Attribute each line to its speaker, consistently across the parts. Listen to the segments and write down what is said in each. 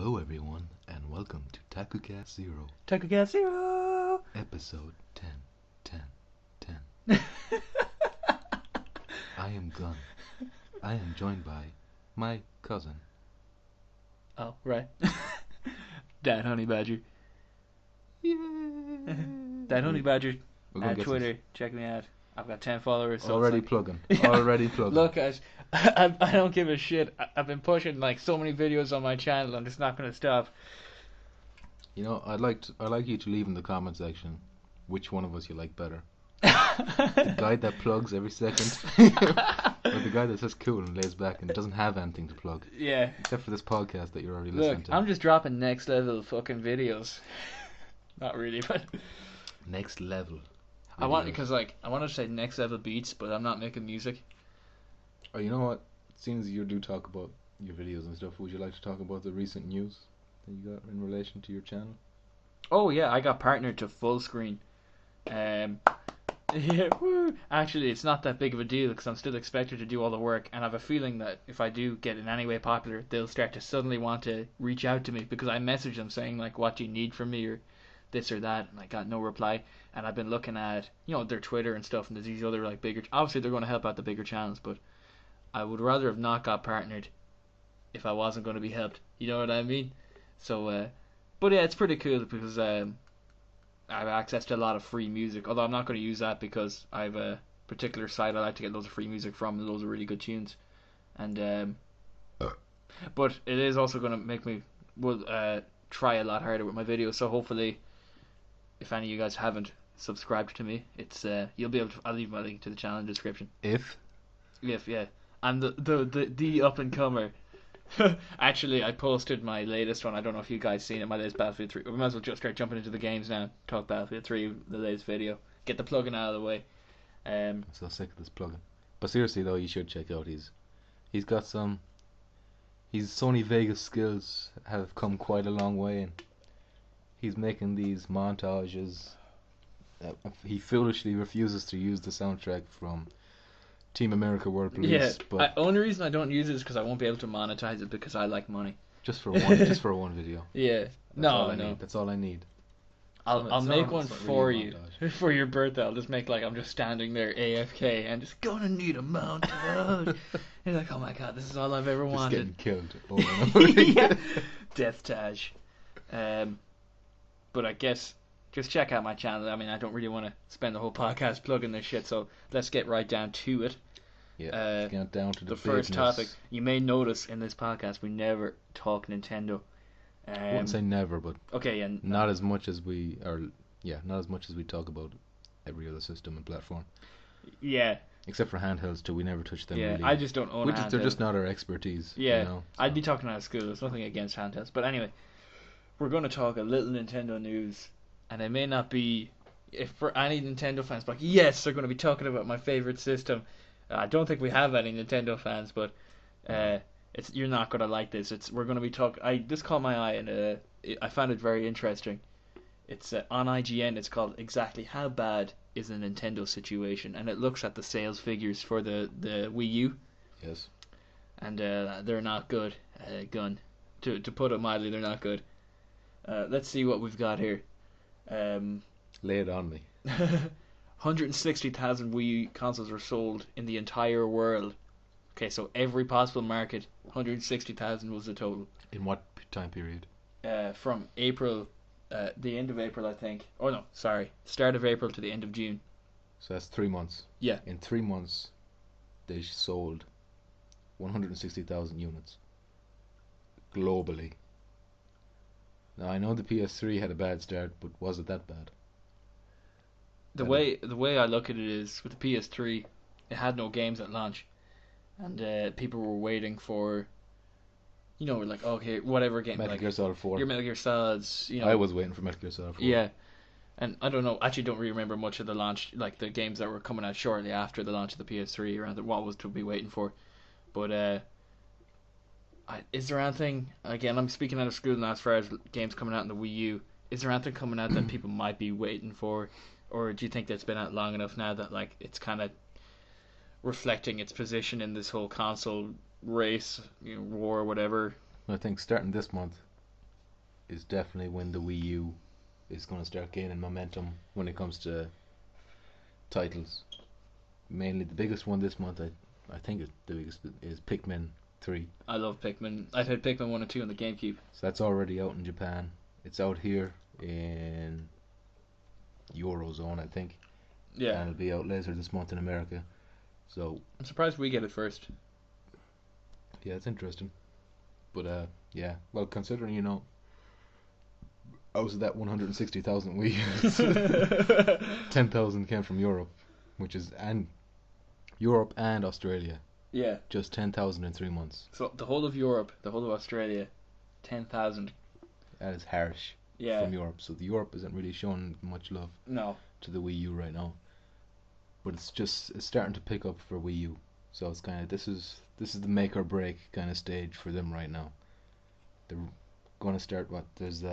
Speaker 1: Hello everyone, and welcome to TakuCast 0,
Speaker 2: TakuCast 0!
Speaker 1: episode 10. I am Gun. I am joined by my cousin.
Speaker 2: Oh, right. Dad Honey Badger.
Speaker 1: Yay!
Speaker 2: Dad Honey Badger
Speaker 1: We're
Speaker 2: at Twitter. Check me out. I've got 10 followers. So
Speaker 1: already
Speaker 2: it's like,
Speaker 1: plugging.
Speaker 2: Yeah.
Speaker 1: Already plugging.
Speaker 2: Look, guys, I don't give a shit. I've been pushing like so many videos on my channel. I'm just not going to stop.
Speaker 1: You know, I'd like you to leave in the comment section which one of us you like better. The guy that plugs every second, or the guy that's just cool and lays back and doesn't have anything to plug.
Speaker 2: Yeah.
Speaker 1: Except for this podcast that you're already
Speaker 2: Look,
Speaker 1: listening to.
Speaker 2: I'm just dropping next level fucking videos. Not really, but
Speaker 1: Next level.
Speaker 2: I want to say next level beats, but I'm not making music.
Speaker 1: Oh, you know what? Seeing as you do talk about your videos and stuff, would you like to talk about the recent news that you got in relation to your channel?
Speaker 2: Oh yeah, I got partnered to full screen. Yeah, woo. Actually, it's not that big of a deal because I'm still expected to do all the work, and I have a feeling that if I do get in any way popular, they'll start to suddenly want to reach out to me because I messaged them saying like, "What do you need from me?" or this or that, and I got no reply. And I've been looking at their Twitter and stuff, and there's these other like bigger. Obviously, they're going to help out the bigger channels, but I would rather have not got partnered if I wasn't going to be helped. You know what I mean? So, but yeah, it's pretty cool because I have access to a lot of free music. Although I'm not going to use that because I have a particular site I like to get loads of free music from, and loads of really good tunes. And but it is also going to make me try a lot harder with my videos. So hopefully, if any of you guys haven't subscribed to me, it's you'll be able to. I'll leave my link to the channel in the description.
Speaker 1: If
Speaker 2: Yeah, I'm the up and comer. Actually, I posted my latest one. I don't know if you guys seen it. My latest Battlefield 3. We might as well just start jumping into the games now. Talk Battlefield 3, the latest video. Get the plugin out of the way.
Speaker 1: I'm so sick of this plugin. But seriously though, you should check out he's got some. His Sony Vegas skills have come quite a long way, and he's making these montages. He foolishly refuses to use the soundtrack from Team America World Police.
Speaker 2: Yeah,
Speaker 1: but
Speaker 2: only reason I don't use it is because I won't be able to monetize it because I like money.
Speaker 1: just for one video.
Speaker 2: Yeah,
Speaker 1: That's all I need.
Speaker 2: I'll make one
Speaker 1: not
Speaker 2: for
Speaker 1: really a
Speaker 2: you
Speaker 1: montage.
Speaker 2: for your birthday. I'll just make like I'm just standing there AFK and just gonna need a montage. You're like, oh my god, this is all I've ever
Speaker 1: Just
Speaker 2: wanted.
Speaker 1: getting killed over and over again.
Speaker 2: Yeah. Death Taj. But I guess just check out my channel. I mean, I don't really want to spend the whole podcast plugging this shit, so let's get right down to it.
Speaker 1: Yeah, let's get down to
Speaker 2: the first
Speaker 1: business.
Speaker 2: topic. You may notice in this podcast we never talk Nintendo.
Speaker 1: I wouldn't say never, but
Speaker 2: okay, and
Speaker 1: not as much as we are. Yeah, not as much as we talk about every other system and platform.
Speaker 2: Yeah.
Speaker 1: Except for handhelds too, we never touch them.
Speaker 2: Yeah,
Speaker 1: really.
Speaker 2: I just don't own
Speaker 1: a they're just not our expertise.
Speaker 2: Yeah,
Speaker 1: you know, so.
Speaker 2: I'd be talking out of school. There's nothing against handhelds, but anyway, we're going to talk a little Nintendo news, and it may not be if for any Nintendo fans, but yes, they're going to be talking about my favorite system. I don't think we have any Nintendo fans, but you're not going to like this. We're going to be talking. This caught my eye, and I found it very interesting. It's on IGN. It's called "Exactly How Bad Is the Nintendo Situation," and it looks at the sales figures for the Wii U.
Speaker 1: Yes.
Speaker 2: And they're not good. Gun. To put it mildly, they're not good. Let's see what we've got here.
Speaker 1: Lay it on me.
Speaker 2: 160,000 Wii U consoles were sold in the entire world. Okay, so every possible market, 160,000 was the total.
Speaker 1: In what time period?
Speaker 2: From April, the end of April, I think. Oh no, sorry, start of April to the end of June.
Speaker 1: So that's 3 months.
Speaker 2: Yeah.
Speaker 1: In 3 months, they sold 160,000 units globally. Now I know the PS3 had a bad start, but was it that bad?
Speaker 2: The way I look at it is with the PS3, it had no games at launch, and people were waiting for, like okay, whatever game,
Speaker 1: Metal
Speaker 2: like
Speaker 1: Gear Solid 4.
Speaker 2: your Metal Gear Solids,
Speaker 1: I was waiting for Metal Gear Solid 4.
Speaker 2: Yeah, and I don't know. Actually, don't really remember much of the launch, like the games that were coming out shortly after the launch of the PS3, or what was to be waiting for. But is there anything? Again, I'm speaking out of school now as far as games coming out in the Wii U. Is there anything coming out that people might be waiting for? Or do you think that's been out long enough now that like it's kind of reflecting its position in this whole console race, war, whatever?
Speaker 1: I think starting this month, is definitely when the Wii U is going to start gaining momentum when it comes to titles. Mainly the biggest one this month, I think the biggest is Pikmin 3.
Speaker 2: I love Pikmin. I played Pikmin 1 and 2 on the GameCube.
Speaker 1: So that's already out in Japan. It's out here in Eurozone, I think.
Speaker 2: Yeah.
Speaker 1: And it'll be out later this month in America. So
Speaker 2: I'm surprised we get it first.
Speaker 1: yeah, it's interesting. But yeah, well, considering, you know, out of that 160,000 Wii, 10,000 came from Europe, which is and Europe and Australia.
Speaker 2: Yeah.
Speaker 1: Just 10,000 in 3 months.
Speaker 2: So the whole of Europe, the whole of Australia, 10,000.
Speaker 1: That is harsh.
Speaker 2: Yeah.
Speaker 1: From Europe. So Europe isn't really showing much love.
Speaker 2: No.
Speaker 1: To the Wii U right now. But it's starting to pick up for Wii U. So it's kind of this is the make or break kind of stage for them right now. They're going to start there's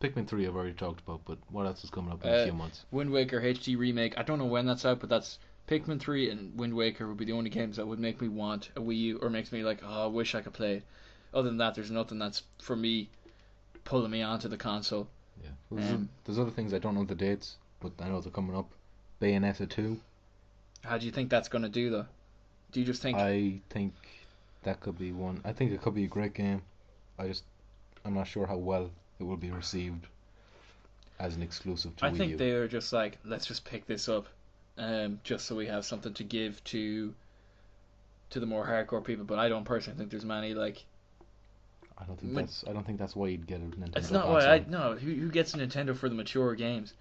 Speaker 1: Pikmin 3 I've already talked about, but what else is coming up in a few months?
Speaker 2: Wind Waker HD remake. I don't know when that's out, but that's Pikmin 3 and Wind Waker would be the only games that would make me want a Wii U or makes me like, oh, I wish I could play it. Other than that, there's nothing that's for me pulling me onto the console.
Speaker 1: Yeah. Well, there's other things I don't know the dates, but I know they're coming up. Bayonetta 2.
Speaker 2: How do you think that's going to do, though? Do you just think...
Speaker 1: I think that could be one. I think it could be a great game. I'm not sure how well it will be received as an exclusive to Wii U.
Speaker 2: I think they are just like, let's just pick this up, just so we have something to give to the more hardcore people. But I don't personally think there's many like...
Speaker 1: I don't think that's why you'd get a Nintendo.
Speaker 2: It's not why who gets a Nintendo for the mature games?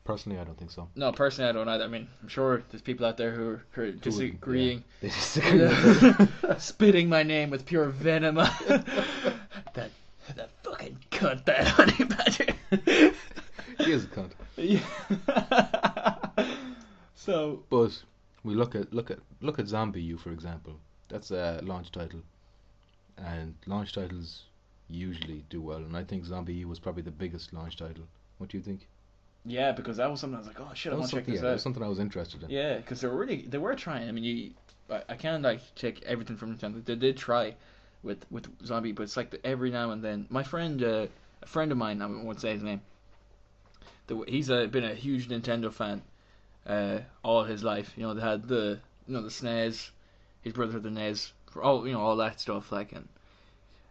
Speaker 1: Personally, I don't think so.
Speaker 2: No, personally, I don't either. I mean, I'm sure there's people out there who are disagreeing.
Speaker 1: Yeah. They disagree.
Speaker 2: Spitting my name with pure venom. that fucking cunt, that honey badger.
Speaker 1: He is a cunt.
Speaker 2: Yeah. So,
Speaker 1: but we look at Zombie U, for example. That's a launch title, and launch titles usually do well. And I think Zombie U was probably the biggest launch title. What do you think?
Speaker 2: Yeah, because that was something I was like, oh shit, I want to check this out.
Speaker 1: That was something I was interested in.
Speaker 2: Yeah, because they were trying. I mean, I can't like take everything from Nintendo. They did try with Zombie, but it's like every now and then. My friend, a friend of mine, I won't say his name. He's been a huge Nintendo fan all his life. You know, they had the SNES, his brother had the NES, for all that stuff. Like,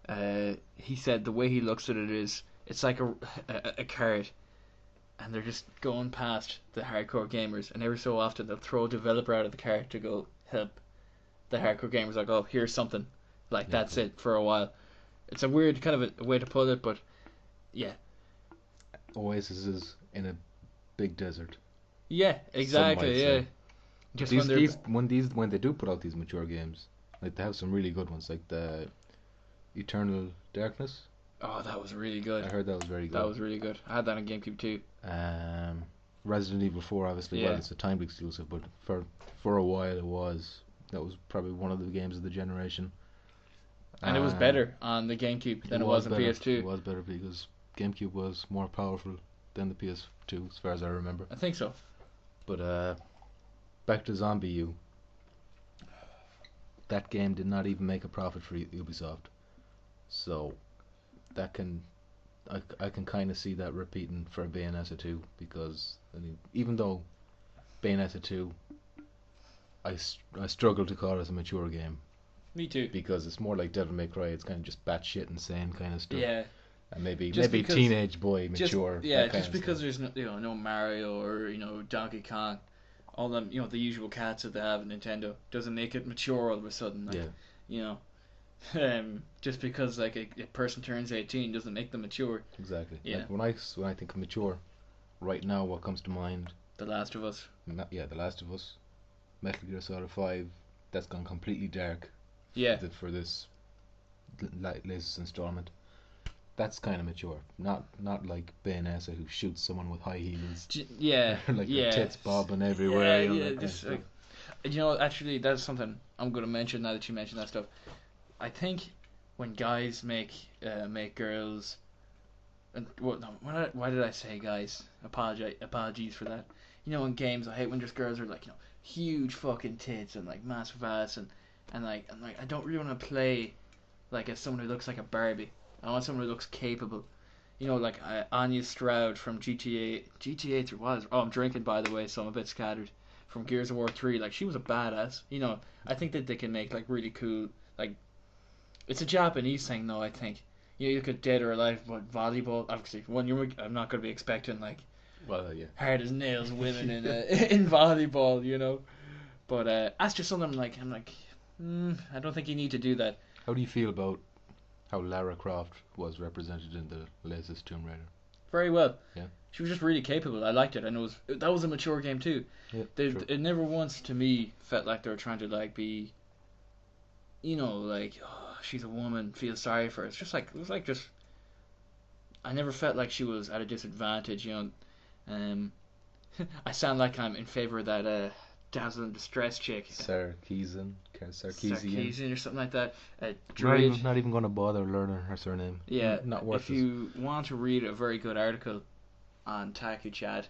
Speaker 2: and he said the way he looks at it is it's like a card. And they're just going past the hardcore gamers, and every so often they'll throw a developer out of the car to go help the hardcore gamers. Like, oh, here's something, like that's it for a while. It's a weird kind of a way to put it, but yeah.
Speaker 1: Oasis is in a big desert.
Speaker 2: Yeah, exactly. Yeah.
Speaker 1: Just when they do put out these mature games, like they have some really good ones, like the Eternal Darkness.
Speaker 2: Oh, that was really good.
Speaker 1: I heard that was very good.
Speaker 2: That was really good. I had that on GameCube too.
Speaker 1: Resident Evil 4, obviously, well, it's a timed exclusive, but for a while that was probably one of the games of the generation.
Speaker 2: And it was better on the GameCube than it was on PS2.
Speaker 1: It was better because GameCube was more powerful than the PS2, as far as I remember.
Speaker 2: I think so.
Speaker 1: But back to Zombie U. That game did not even make a profit for Ubisoft, so that I can kind of see that repeating for Bayonetta 2, because I mean, even though Bayonetta 2, I struggle to call it a mature game.
Speaker 2: Me too.
Speaker 1: Because it's more like Devil May Cry. It's kind of just batshit insane kind of stuff.
Speaker 2: Yeah.
Speaker 1: And maybe teenage boy mature.
Speaker 2: Just because there's no Mario or Donkey Kong, all them the usual cats that they have in Nintendo doesn't make it mature all of a sudden. Like, just because like a person turns 18 doesn't make them mature.
Speaker 1: Exactly.
Speaker 2: Yeah.
Speaker 1: Like when I think of mature, right now what comes to mind?
Speaker 2: The Last of Us.
Speaker 1: The Last of Us. Metal Gear Solid 5. That's gone completely dark.
Speaker 2: Yeah.
Speaker 1: For this latest installment. That's kind of mature. Not like Bayonetta, who shoots someone with high heels. Like her tits bobbing everywhere.
Speaker 2: Actually, that's something I'm going to mention now that you mentioned that stuff. I think when guys make girls, and why did I say guys? Apologies for that. In games, I hate when just girls are like huge fucking tits and like massive ass and like I don't really want to play like as someone who looks like a Barbie. I want someone who looks capable. You know, like Anya Stroud from GTA 3 was. Oh, I'm drinking by the way, so I'm a bit scattered. From Gears of War 3, like she was a badass. You know, I think that they can make like really cool. Like it's a Japanese thing though. I think. You could Dead or Alive, but volleyball. Obviously, I'm not going to be expecting like
Speaker 1: Yeah.
Speaker 2: hard as nails women in in volleyball. You know, but that's just something I'm like, I don't think you need to do that.
Speaker 1: How do you feel about how Lara Croft was represented in the latest Tomb Raider?
Speaker 2: Very well.
Speaker 1: Yeah.
Speaker 2: She was just really capable. I liked it, and that was a mature game too.
Speaker 1: Yeah.
Speaker 2: It never once to me felt like they were trying to like be, you know, like oh, she's a woman, feel sorry for her. It's just like it was like just. I never felt like she was at a disadvantage, you know. I sound like I'm in favor of that dazzle and distress chick.
Speaker 1: Sarkeesian
Speaker 2: Sarkeesian or something like that.
Speaker 1: Not even going to bother learning her surname.
Speaker 2: Yeah,
Speaker 1: not worth
Speaker 2: if you want to read a very good article on TakuCast,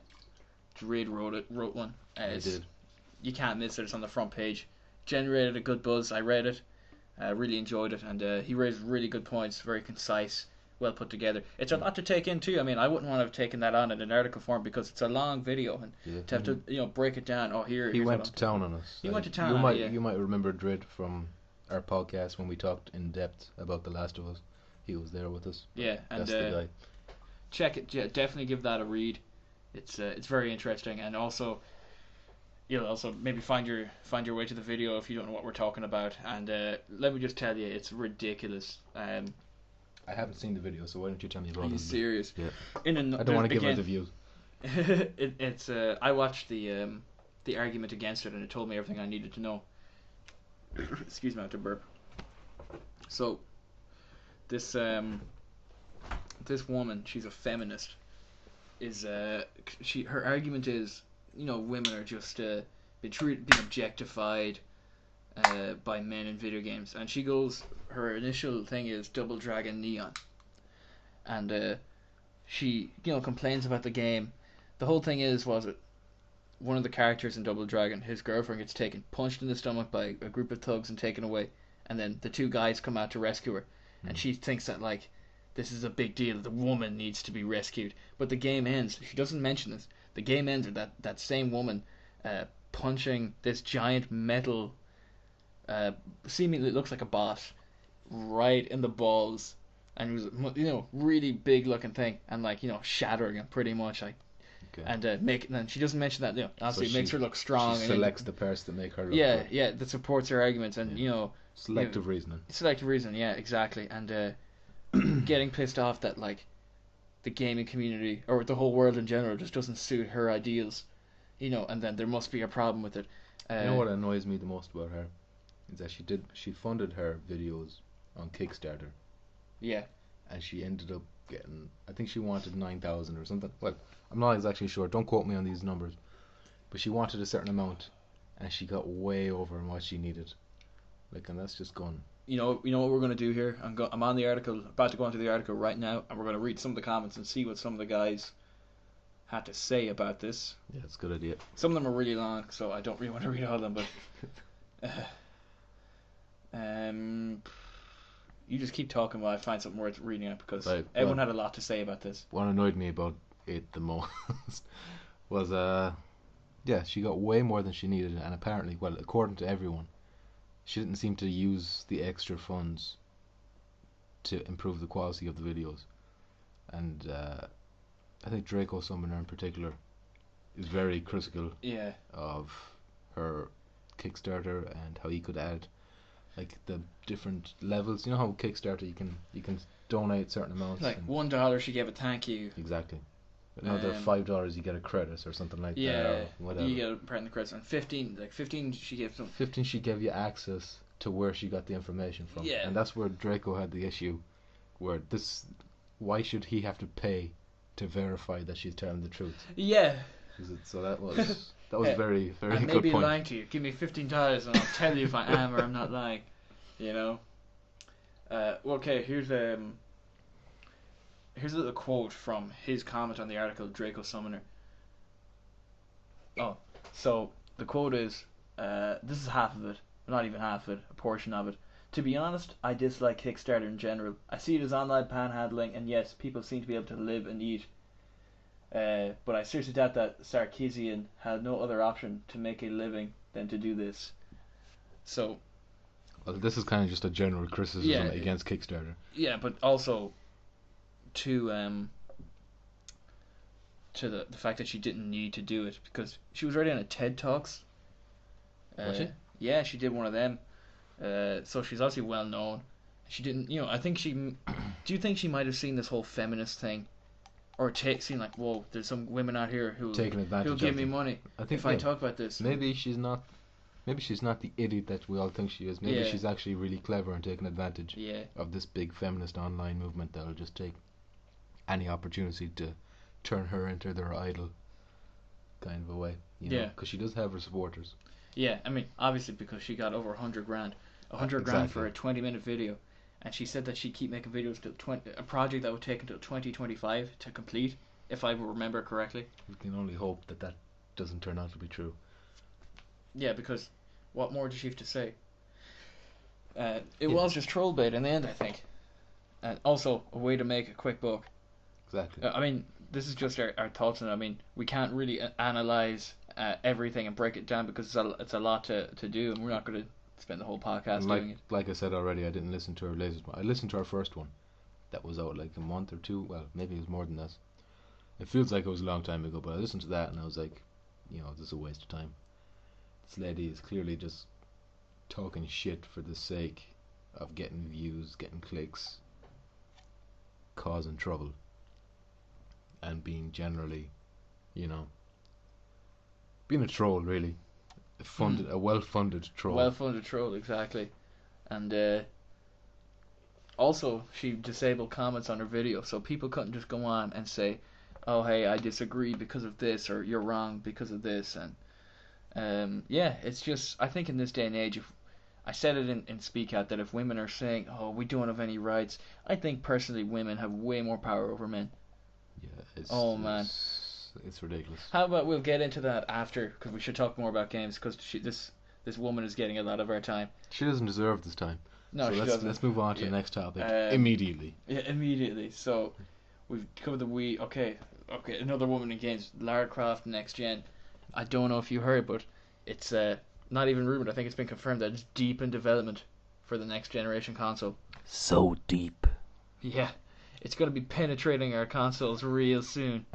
Speaker 2: Dreid wrote one.
Speaker 1: He did.
Speaker 2: You can't miss it. It's on the front page. Generated a good buzz. I read it. Really enjoyed it, and he raised really good points. Very concise, well put together. It's a lot to take in too. I mean, I wouldn't want to have taken that on in an article form because it's a long video, and to have to break it down. Oh,
Speaker 1: he went to town on us.
Speaker 2: He went to town on it.
Speaker 1: You might remember Dreid from our podcast when we talked in depth about The Last of Us. He was there with us.
Speaker 2: Yeah, and
Speaker 1: that's the guy.
Speaker 2: Check it. Yeah, definitely give that a read. It's very interesting, and also you'll also maybe find your way to the video if you don't know what we're talking about. And let me just tell you, it's ridiculous.
Speaker 1: I haven't seen the video, so why don't you tell me about it?
Speaker 2: Are you serious?
Speaker 1: Yeah. I don't want to give out the views.
Speaker 2: It's I watched the argument against it, and it told me everything I needed to know. Excuse me, I have to burp. So this woman, she's a feminist. Her argument is, women are just being objectified by men in video games, and she goes, her initial thing is Double Dragon Neon, and she complains about the game. The whole thing was it one of the characters in Double Dragon, his girlfriend gets punched in the stomach by a group of thugs and taken away, and then the two guys come out to rescue her, and she thinks that like this is a big deal, the woman needs to be rescued. But the game ends, she doesn't mention this, the game ends with that same woman punching this giant metal seemingly looks like a boss right in the balls, and it was really big looking thing, and shattering him pretty much, like. Okay. And then she doesn't mention that, obviously so it makes her look strong.
Speaker 1: She selects the parts that make her look
Speaker 2: good.
Speaker 1: Yeah,
Speaker 2: yeah, that supports her arguments, and
Speaker 1: selective reasoning.
Speaker 2: Selective reasoning, yeah, exactly. And getting pissed off that like the gaming community or the whole world in general just doesn't suit her ideals, and then there must be a problem with it.
Speaker 1: You know what annoys me the most about her is that she funded her videos on Kickstarter.
Speaker 2: Yeah.
Speaker 1: And she ended up getting, I think she wanted 9,000 or something. Well, I'm not exactly sure. Don't quote me on these numbers. But she wanted a certain amount, and she got way over what she needed. And that's just gone.
Speaker 2: You know what we're going to do here? I'm on the article, about to go into the article right now, and we're going to read some of the comments and see what some of the guys had to say about this.
Speaker 1: Yeah, it's a good idea.
Speaker 2: Some of them are really long, so I don't really want to read all of them, but you just keep talking while I find something worth reading out, because everyone had a lot to say about this.
Speaker 1: What annoyed me about it the most was she got way more than she needed, and apparently, well, according to everyone, she didn't seem to use the extra funds to improve the quality of the videos. And I think Draco Summoner in particular is very critical of her Kickstarter and how he could add like the different levels. You know how Kickstarter you can donate certain amounts.
Speaker 2: Like $1 she gave a thank you.
Speaker 1: Exactly. Another $5 you get a credit or something like that. Or whatever.
Speaker 2: You get a permanent credit. And 15 she gave some.
Speaker 1: 15 she gave you access to where she got the information from.
Speaker 2: Yeah.
Speaker 1: And that's where Draco had the issue, where why should he have to pay to verify that she's telling the truth?
Speaker 2: Yeah.
Speaker 1: So that was very, very
Speaker 2: I
Speaker 1: good
Speaker 2: may be
Speaker 1: point.
Speaker 2: lying to you. Give me $15 and I'll tell you if I am or I'm not lying. Okay, here's a little quote from his comment on the article, Draco Summoner. Oh, so the quote is, this is half of it, not even half of it, a portion of it. To be honest, I dislike Kickstarter in general. I see it as online panhandling, and yes, people seem to be able to live and eat. But I seriously doubt that Sarkeesian had no other option to make a living than to do this. So,
Speaker 1: Well, this is kind of just a general criticism against Kickstarter.
Speaker 2: Yeah, but also to the fact that she didn't need to do it because she was already on a TED Talks.
Speaker 1: Was she?
Speaker 2: Yeah, she did one of them. So she's obviously well known. She didn't, I think she. Do you think she might have seen this whole feminist thing, or seen like, whoa, there's some women out here who
Speaker 1: taking advantage
Speaker 2: who'll give me money
Speaker 1: I think
Speaker 2: if I talk about this?
Speaker 1: Maybe she's not the idiot that we all think she is. Maybe she's actually really clever and taking advantage of this big feminist online movement that'll just take any opportunity to turn her into their idol, kind of a way. Because she does have her supporters.
Speaker 2: Yeah, I mean, obviously because she got over 100 grand. 100 grand for a 20-minute video. And she said that she'd keep making videos till a project that would take until 2025 to complete, if I remember correctly.
Speaker 1: We can only hope that doesn't turn out to be true.
Speaker 2: Yeah, because what more does she have to say? It was just troll bait in the end, I think. And also a way to make a quick buck.
Speaker 1: Exactly.
Speaker 2: I mean, this is just our thoughts on it. I mean, we can't really analyze everything and break it down because it's a lot to do, and we're not going to spend the whole podcast doing it.
Speaker 1: Like I said already, I didn't listen to her latest one. I listened to her first one. That was out like a month or two. Well, maybe it was more than that. It feels like it was a long time ago, but I listened to that and I was like, this is a waste of time. This lady is clearly just talking shit for the sake of getting views, getting clicks, causing trouble, and being generally, being a troll, really. A well-funded troll.
Speaker 2: Well-funded troll, exactly. And also, she disabled comments on her video, so people couldn't just go on and say, oh, hey, I disagree because of this, or you're wrong because of this. And it's just, I think in this day and age, if I said it in Speak Out, that if women are saying, oh, we don't have any rights, I think personally women have way more power over men.
Speaker 1: Yeah, man. It's ridiculous.
Speaker 2: How about we'll get into that after, because we should talk more about games, because this woman is getting a lot of our time.
Speaker 1: She doesn't deserve this time.
Speaker 2: No,
Speaker 1: so
Speaker 2: she doesn't.
Speaker 1: Let's move on to the next topic immediately.
Speaker 2: Yeah, immediately. So we've covered the Wii. Okay, another woman in games, Lara Croft Next Gen. I don't know if you heard, but it's not even rumored. I think it's been confirmed that it's deep in development for the next generation console.
Speaker 1: So deep.
Speaker 2: Yeah, it's going to be penetrating our consoles real soon.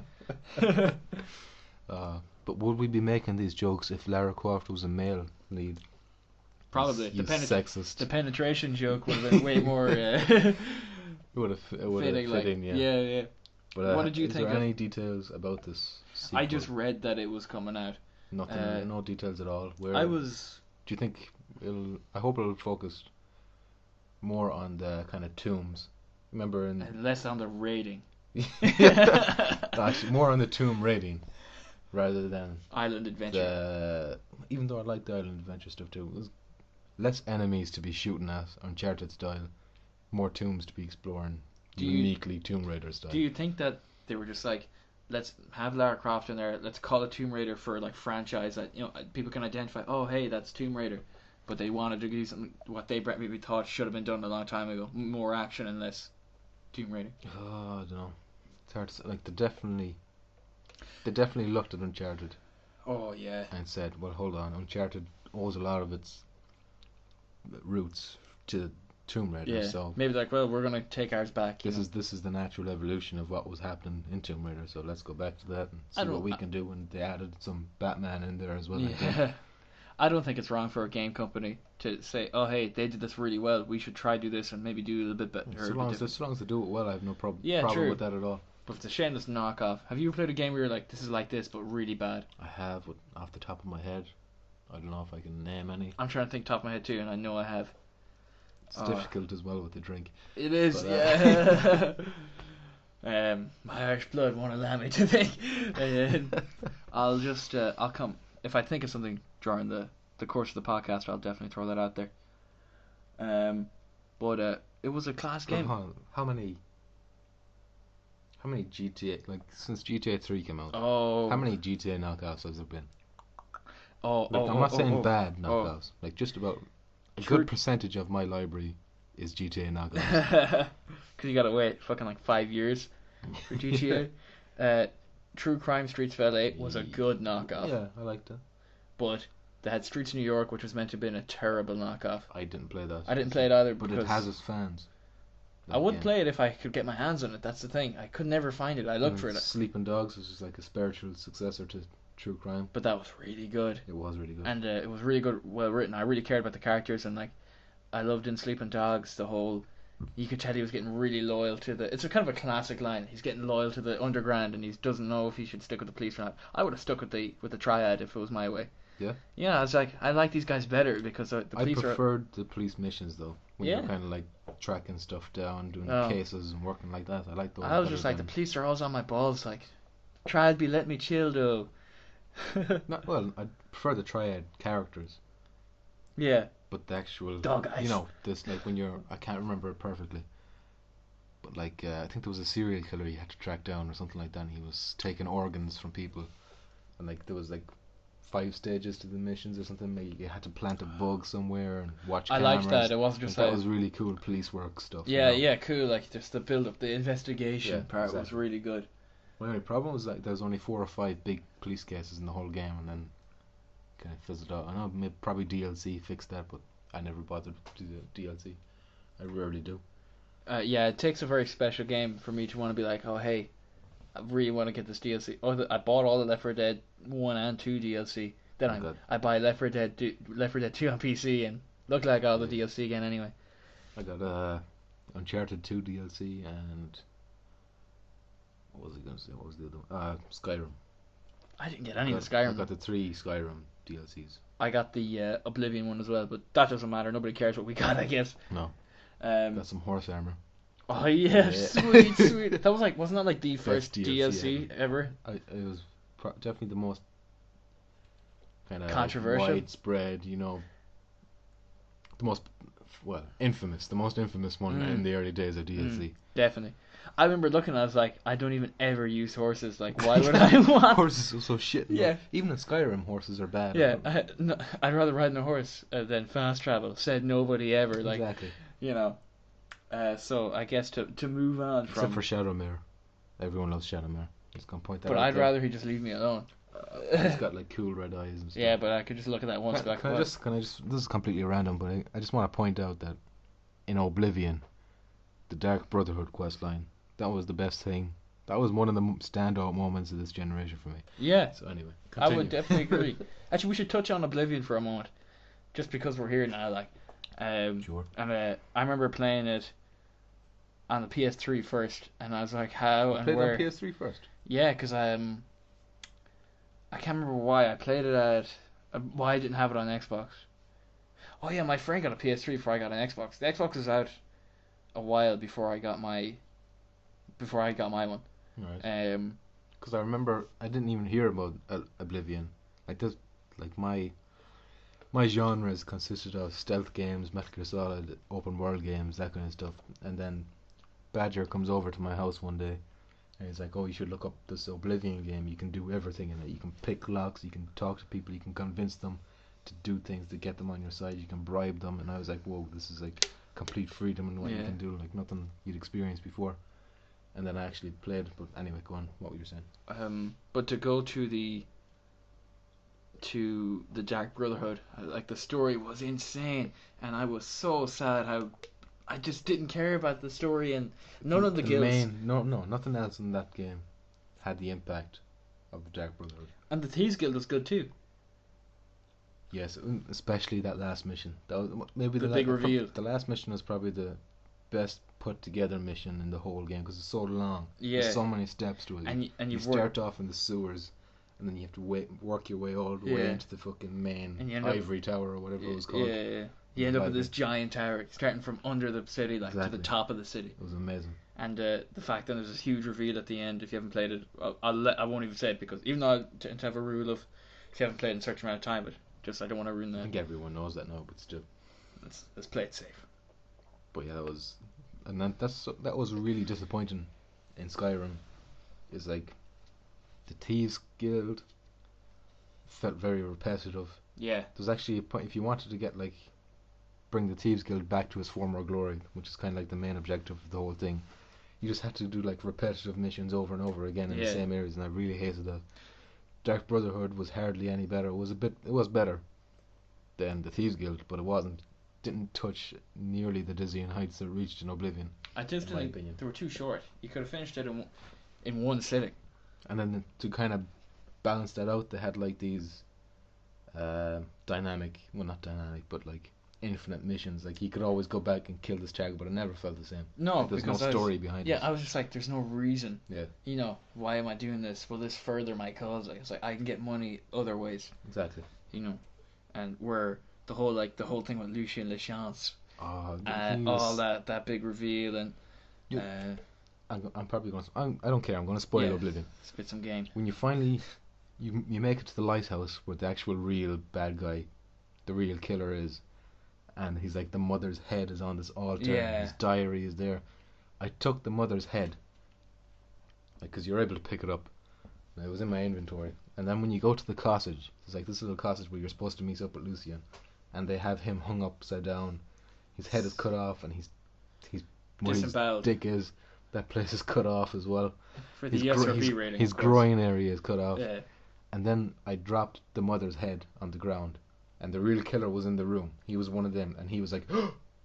Speaker 1: But would we be making these jokes if Lara Croft was a male lead?
Speaker 2: Probably.
Speaker 1: Sexist.
Speaker 2: The penetration joke would have been way more
Speaker 1: it would have fit in, yeah.
Speaker 2: Yeah.
Speaker 1: But,
Speaker 2: what did you think?
Speaker 1: Is there any details about this sequel?
Speaker 2: I just read that it was coming out.
Speaker 1: Nothing, no details at all.
Speaker 2: Do
Speaker 1: you think I hope it'll focus more on the kind of tombs. Remember
Speaker 2: less on the rating.
Speaker 1: Actually, more on the tomb rating rather than
Speaker 2: Island Adventure.
Speaker 1: Even though I like the Island Adventure stuff too, it was less enemies to be shooting at, Uncharted style, more tombs to be exploring, uniquely Tomb Raider style.
Speaker 2: Do you think that they were just like, let's have Lara Croft in there, let's call it Tomb Raider for like franchise that people can identify, oh hey, that's Tomb Raider, but they wanted to do something what they maybe thought should have been done a long time ago, more action and less Tomb Raider?
Speaker 1: Oh, I don't know. It's hard to say. Like, they definitely looked at Uncharted.
Speaker 2: Oh yeah.
Speaker 1: And said, well, hold on, Uncharted owes a lot of its roots to Tomb Raider.
Speaker 2: Yeah.
Speaker 1: So
Speaker 2: maybe like, well, we're gonna take ours back.
Speaker 1: This is the natural evolution of what was happening in Tomb Raider. So let's go back to that and see what we can do. And they added some Batman in there as well.
Speaker 2: Yeah. I don't think it's wrong for a game company to say, oh hey, they did this really well, we should try do this and maybe do a little bit better.
Speaker 1: So long as they do it well, I have no problem with that at all.
Speaker 2: But it's a shameless knockoff. Have you ever played a game where you're like, this is like this but really bad?
Speaker 1: I have, but off the top of my head, I don't know if I can name any.
Speaker 2: I'm trying to think top of my head too, and I know I have.
Speaker 1: It's difficult as well with the drink.
Speaker 2: It is, yeah. My Irish blood won't allow me to think. I'll come if I think of something during the course of the podcast. I'll definitely throw that out there. But it was a class game.
Speaker 1: How many GTA, like since GTA 3 came out?
Speaker 2: Oh.
Speaker 1: How many GTA knockoffs has there been?
Speaker 2: I'm
Speaker 1: not saying bad knockoffs. Like just about. a good percentage of my library is GTA knockoffs.
Speaker 2: Because you gotta wait fucking like 5 years for GTA. True Crime Streets of LA was a good knockoff.
Speaker 1: Yeah, I liked it.
Speaker 2: But they had Streets of New York, which was meant to have been a terrible knockoff.
Speaker 1: I didn't play that.
Speaker 2: I didn't play it either,
Speaker 1: but it has its fans.
Speaker 2: I would play it if I could get my hands on it. That's the thing. I could never find it. I looked for it.
Speaker 1: Sleeping Dogs was just like a spiritual successor to True Crime.
Speaker 2: But that was really good.
Speaker 1: It was really good.
Speaker 2: And it was really good, well written. I really cared about the characters, and like I loved in Sleeping Dogs the whole. You could tell he was getting really loyal to the. It's a kind of a classic line. He's getting loyal to the underground, and he doesn't know if he should stick with the police or not. I would have stuck with the triad if it was my way.
Speaker 1: Yeah.
Speaker 2: Yeah, I was like, I like these guys better because the police
Speaker 1: I preferred the police missions though. When you're kind of like tracking stuff down, doing cases and working like that. I like those.
Speaker 2: I was just like, the police are always on my balls. Like, triad be let me chill though.
Speaker 1: Well, I prefer the triad characters.
Speaker 2: Yeah.
Speaker 1: But the actual
Speaker 2: dog eyes.
Speaker 1: You know, this like when you're, I can't remember it perfectly. But like I think there was a serial killer you had to track down or something like that. And he was taking organs from people, and like there was like 5 stages to the missions or something. Maybe you had to plant a bug somewhere and watch cameras.
Speaker 2: I liked that. It wasn't just
Speaker 1: that was really cool police work stuff.
Speaker 2: Yeah, yeah, cool. Like just the build up, the investigation part was really good.
Speaker 1: My only problem was like there was only 4 or 5 big police cases in the whole game, and then kind of fizzled out. I know maybe probably DLC fixed that, but I never bothered to do the DLC. I rarely do.
Speaker 2: Yeah, it takes a very special game for me to want to be like, oh hey, I really want to get this DLC. I bought all the Left 4 Dead 1 and 2 DLC. Then I buy Left 4 Dead 2 on PC, and look like all the DLC again anyway.
Speaker 1: I got Uncharted 2 DLC and what was I going to say? What was the other one? Skyrim.
Speaker 2: I didn't get any of the Skyrim.
Speaker 1: I got the 3 Skyrim DLCs.
Speaker 2: I got the Oblivion one as well, but that doesn't matter. Nobody cares what we got, I guess.
Speaker 1: No. Got some horse armor.
Speaker 2: Oh yeah, sweet, sweet. That was like, wasn't that like the first DLC ever?
Speaker 1: It was definitely the most kind of
Speaker 2: controversial,
Speaker 1: widespread. You know, the most infamous, the most infamous one in the early days of DLC.
Speaker 2: Definitely. I remember looking, I was like, I don't even ever use horses. Like, why would I want
Speaker 1: horses? Are so shit.
Speaker 2: Yeah.
Speaker 1: Know? Even in Skyrim, horses are bad.
Speaker 2: Yeah, I'd rather ride on a horse than fast travel. Said nobody ever. Like,
Speaker 1: exactly.
Speaker 2: You know. So I guess to move on
Speaker 1: except for Shadowmere, everyone loves Shadowmere. Just gonna point that out.
Speaker 2: But I'd rather he just leave me alone.
Speaker 1: He's got like cool red eyes and stuff.
Speaker 2: Yeah, but I could just look at that once.
Speaker 1: Can I just? This is completely random, but I just want to point out that in Oblivion, the Dark Brotherhood questline, that was the best thing. That was one of the standout moments of this generation for me.
Speaker 2: Yeah.
Speaker 1: So anyway,
Speaker 2: continue. I would definitely agree. Actually, we should touch on Oblivion for a moment, just because we're here now. Like,
Speaker 1: sure.
Speaker 2: And I remember playing it on the PS3 first, and I was like, how and where?
Speaker 1: Played on PS3 first.
Speaker 2: Yeah, because I can't remember why I played it at. Why I didn't have it on Xbox. Oh yeah, my friend got a PS3 before I got an Xbox. The Xbox was out a while before I got my one.
Speaker 1: Right. Because I remember I didn't even hear about Oblivion. Like this, like my genres consisted of stealth games, Metal Gear Solid, open world games, that kind of stuff. And then Badger comes over to my house one day, and he's like, "Oh, you should look up this Oblivion game. You can do everything in it. You can pick locks, you can talk to people, you can convince them to do things to get them on your side. You can bribe them." And I was like, "Whoa, this is like complete freedom in what you can do, like nothing you'd experienced before." And then I actually played. But anyway, go on. What were you saying?
Speaker 2: But to go to the Dark Brotherhood, like the story was insane, and I was so sad how I just didn't care about the story, and none of the guilds.
Speaker 1: Nothing else in that game had the impact of the Dark Brotherhood.
Speaker 2: And the Thieves Guild was good too.
Speaker 1: Yes, especially that last mission. That was maybe
Speaker 2: the big reveal.
Speaker 1: The last mission was probably the best put together mission in the whole game because it's so long.
Speaker 2: Yeah.
Speaker 1: There's so many steps to it.
Speaker 2: And you
Speaker 1: start off in the sewers, and then you have to work your way all the way into the fucking main ivory tower or whatever it was called.
Speaker 2: Yeah. You end up with this giant tower starting from under the city, like to the top of the city.
Speaker 1: It was amazing.
Speaker 2: And the fact that there's this huge reveal at the end. If you haven't played it, I won't even say it because even though I tend to have a rule of if you haven't played in a certain amount of time, but just I don't want to ruin that.
Speaker 1: I think everyone knows that now, but still,
Speaker 2: let's play it safe.
Speaker 1: But yeah, that was really disappointing in Skyrim. Is like the Thieves Guild felt very repetitive.
Speaker 2: Yeah.
Speaker 1: There's actually a point if you wanted to get like bring the Thieves Guild back to its former glory, which is kind of like the main objective of the whole thing. You just had to do like repetitive missions over and over again in the same areas, and I really hated that. Dark Brotherhood was hardly any better. It was better than the Thieves Guild, but it didn't touch nearly the dizzying heights that reached in Oblivion.
Speaker 2: I just think they were too short. You could have finished it in one sitting.
Speaker 1: And then to kind of balance that out, they had like these dynamic, well not dynamic, but like infinite missions. Like you could always go back and kill this Chaga, but it never felt the same.
Speaker 2: No,
Speaker 1: like, there's no story behind it.
Speaker 2: Yeah, I was just like, there's no reason.
Speaker 1: Yeah.
Speaker 2: You know, why am I doing this? Will this further my cause? Like, it's like I can get money other ways.
Speaker 1: Exactly.
Speaker 2: You know, and where the whole thing with Lucien Lachance,
Speaker 1: all
Speaker 2: that big reveal, and
Speaker 1: I'm probably going to. I don't care. I'm going to spoil Oblivion.
Speaker 2: Spit some game.
Speaker 1: When you finally you make it to the lighthouse where the actual real bad guy, the real killer is, and he's like the mother's head is on this altar.
Speaker 2: Yeah.
Speaker 1: His diary is there. I took the mother's head, like, because you're able to pick it up. And it was in my inventory. And then when you go to the cottage, it's like this little cottage where you're supposed to meet up with Lucien, and they have him hung upside down. His head is cut off, and he's where his dick is. That place is cut off as well.
Speaker 2: For the SRB rating.
Speaker 1: His groin area is cut off.
Speaker 2: Yeah.
Speaker 1: And then I dropped the mother's head on the ground, and the real killer was in the room. He was one of them, and he was like,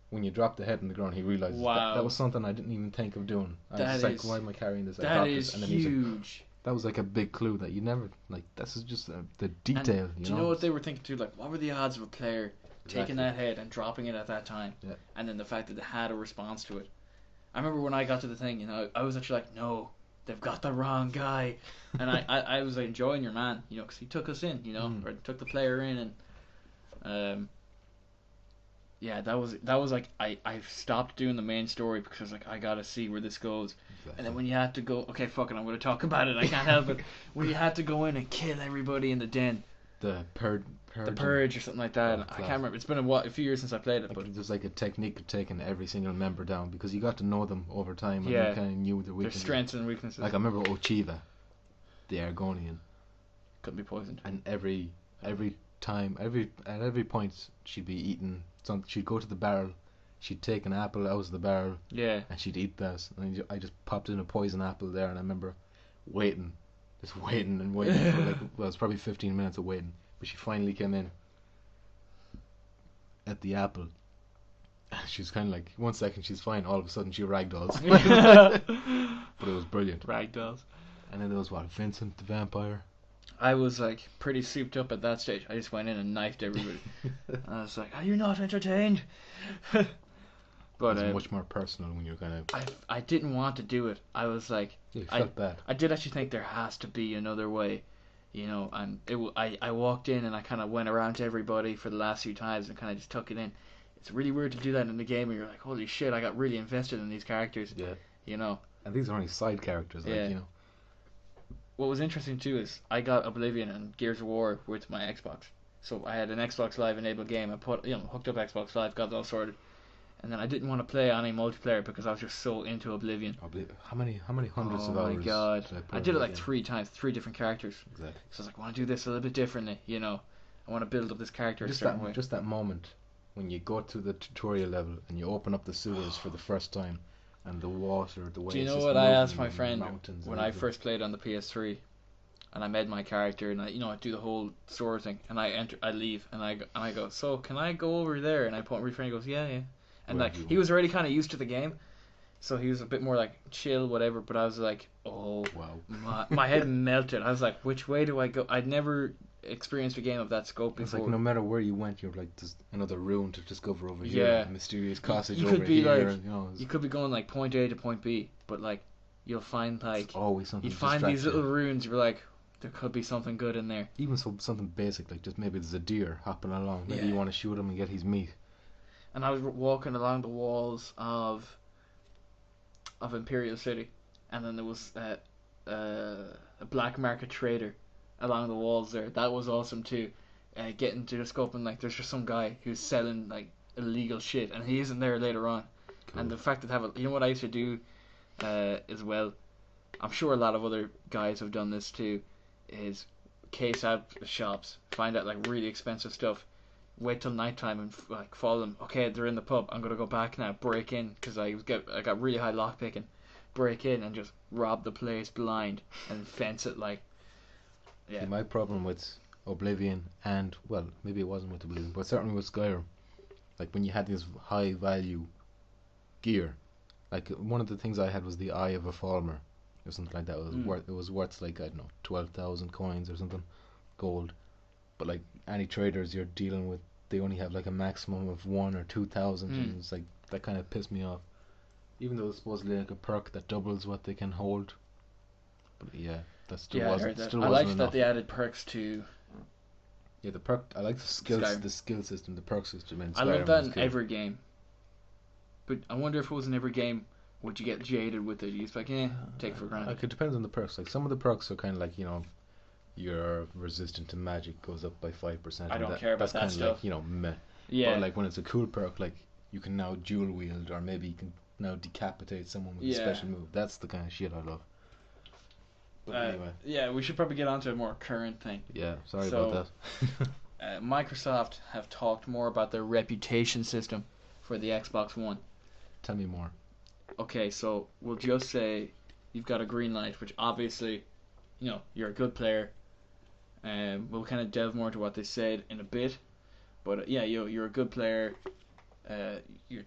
Speaker 1: when you drop the head on the ground, he realizes that was something I didn't even think of doing. I was like, why am I carrying this?
Speaker 2: That is huge.
Speaker 1: That was like a big clue that you never, like, this is just the detail.
Speaker 2: Do you know what they were thinking too? Like, what were the odds of a player taking that head and dropping it at that time?
Speaker 1: Yeah.
Speaker 2: And then the fact that they had a response to it. I remember when I got to the thing, you know, I was actually like, no, they've got the wrong guy. And I was like, enjoying your man, you know, because he took us in, you know, or took the player in, and yeah, that was like I stopped doing the main story because I was like, I gotta see where this goes. Exactly. And then when you had to go, okay, fuck it, I'm gonna talk about it. I can't help it. When you had to go in and kill everybody in the den,
Speaker 1: the purge
Speaker 2: or something like that. I can't remember. It's been a few years since I played it, but
Speaker 1: there's like a technique of taking every single member down because you got to know them over time and you kind of knew their weaknesses.
Speaker 2: Their strengths and weaknesses.
Speaker 1: Like I remember Ochiva, the Argonian,
Speaker 2: couldn't be poisoned.
Speaker 1: And every time, at every point, she'd be eating something. She'd go to the barrel, she'd take an apple out of the barrel, and she'd eat that. And I just popped in a poison apple there, and I remember waiting for like, well, it was probably 15 minutes of waiting, but she finally came in at the apple. She's kind of like, 1 second she's fine, all of a sudden she ragdolls. But it was brilliant.
Speaker 2: Ragdolls.
Speaker 1: And then there was Vincent the vampire.
Speaker 2: I was like pretty souped up at that stage. I just went in and knifed everybody. I was like, are you not entertained? But
Speaker 1: it's much more personal when you're kind of...
Speaker 2: I didn't want to do it. I was like...
Speaker 1: You felt bad.
Speaker 2: I did actually think there has to be another way, you know, and I walked in and I kind of went around to everybody for the last few times and kind of just took it in. It's really weird to do that in the game where you're like, holy shit, I got really invested in these characters.
Speaker 1: Yeah.
Speaker 2: You know.
Speaker 1: And these are only side characters, like, you know.
Speaker 2: What was interesting too is I got Oblivion and Gears of War with my Xbox. So I had an Xbox Live enabled game. I hooked up Xbox Live, got it all sorted. And then I didn't want to play any multiplayer because I was just so into Oblivion.
Speaker 1: How many hundreds of hours?
Speaker 2: Oh my god! I did it like 3 times, 3 different characters.
Speaker 1: Exactly.
Speaker 2: So I was like, I want to do this a little bit differently, you know. I want to build up this character a certain way.
Speaker 1: Just that moment when you go to the tutorial level and you open up the sewers for the first time, and the water, the way.
Speaker 2: Do you know what I asked my friend when I first played on the PS3? And I made my character, and I do the whole sword thing, and I leave, and I go, so can I go over there? And I point my friend, he goes, yeah. And like he was already kind of used to the game, so he was a bit more like chill, whatever. But I was like, oh wow, my head melted. I was like, which way do I go? I'd never experienced a game of that scope before.
Speaker 1: It's like no matter where you went, you're like, there's another room to discover over here.
Speaker 2: Yeah,
Speaker 1: a mysterious cottage
Speaker 2: you
Speaker 1: over
Speaker 2: could be
Speaker 1: here.
Speaker 2: Like, you could be going like point A to point B, but like you'll find like
Speaker 1: there's always something.
Speaker 2: You find these little runes. You're like, there could be something good in there.
Speaker 1: Even something basic, like just maybe there's a deer hopping along. Maybe you want to shoot him and get his meat.
Speaker 2: And I was walking along the walls of Imperial City, and then there was a black market trader along the walls there. That was awesome too. Getting to the scope and like there's just some guy who's selling like illegal shit, and he isn't there later on. Cool. And the fact that you know what I used to do as well, I'm sure a lot of other guys have done this too, is case out the shops, find out like really expensive stuff, wait till nighttime and like follow them. Okay, they're in the pub. I'm gonna go back now, break in because I got really high lock picking. Break in and just rob the place blind and fence it like. Yeah.
Speaker 1: See, my problem with Oblivion and, well, maybe it wasn't with Oblivion, but certainly with Skyrim, like when you had this high value gear, like one of the things I had was the Eye of a Falmer or something like that. It was worth like, I don't know, 12,000 coins or something, gold. But like any traders you're dealing with, they only have like a maximum of 1 or 2,000, and it's like that kind of pissed me off. Even though it's supposedly like a perk that doubles what they can hold, but yeah, that still wasn't. Still
Speaker 2: I
Speaker 1: wasn't
Speaker 2: liked
Speaker 1: enough.
Speaker 2: that they added perks to.
Speaker 1: Yeah, the perk. I like the skills,
Speaker 2: Skyrim.
Speaker 1: the skill system, the perk system in Skyrim.
Speaker 2: I love that
Speaker 1: was
Speaker 2: in
Speaker 1: cool.
Speaker 2: every game. But I wonder if it was in every game, would you get jaded with it? You just like, take it for granted.
Speaker 1: Like it depends on the perks. Like some of the perks are kind of like, your resistance to magic goes up by 5%.
Speaker 2: I don't care about that
Speaker 1: that's
Speaker 2: stuff.
Speaker 1: Like, meh.
Speaker 2: Yeah.
Speaker 1: But like when it's a cool perk, like you can now dual wield, or maybe you can now decapitate someone with a special move. That's the kind of shit I love. But anyway.
Speaker 2: Yeah, we should probably get on to a more current thing.
Speaker 1: Yeah, sorry about
Speaker 2: that. Microsoft have talked more about their reputation system for the Xbox One.
Speaker 1: Tell me more.
Speaker 2: Okay, so we'll just say you've got a green light, which obviously, you're a good player. We'll kind of delve more into what they said in a bit, but you're a good player. You're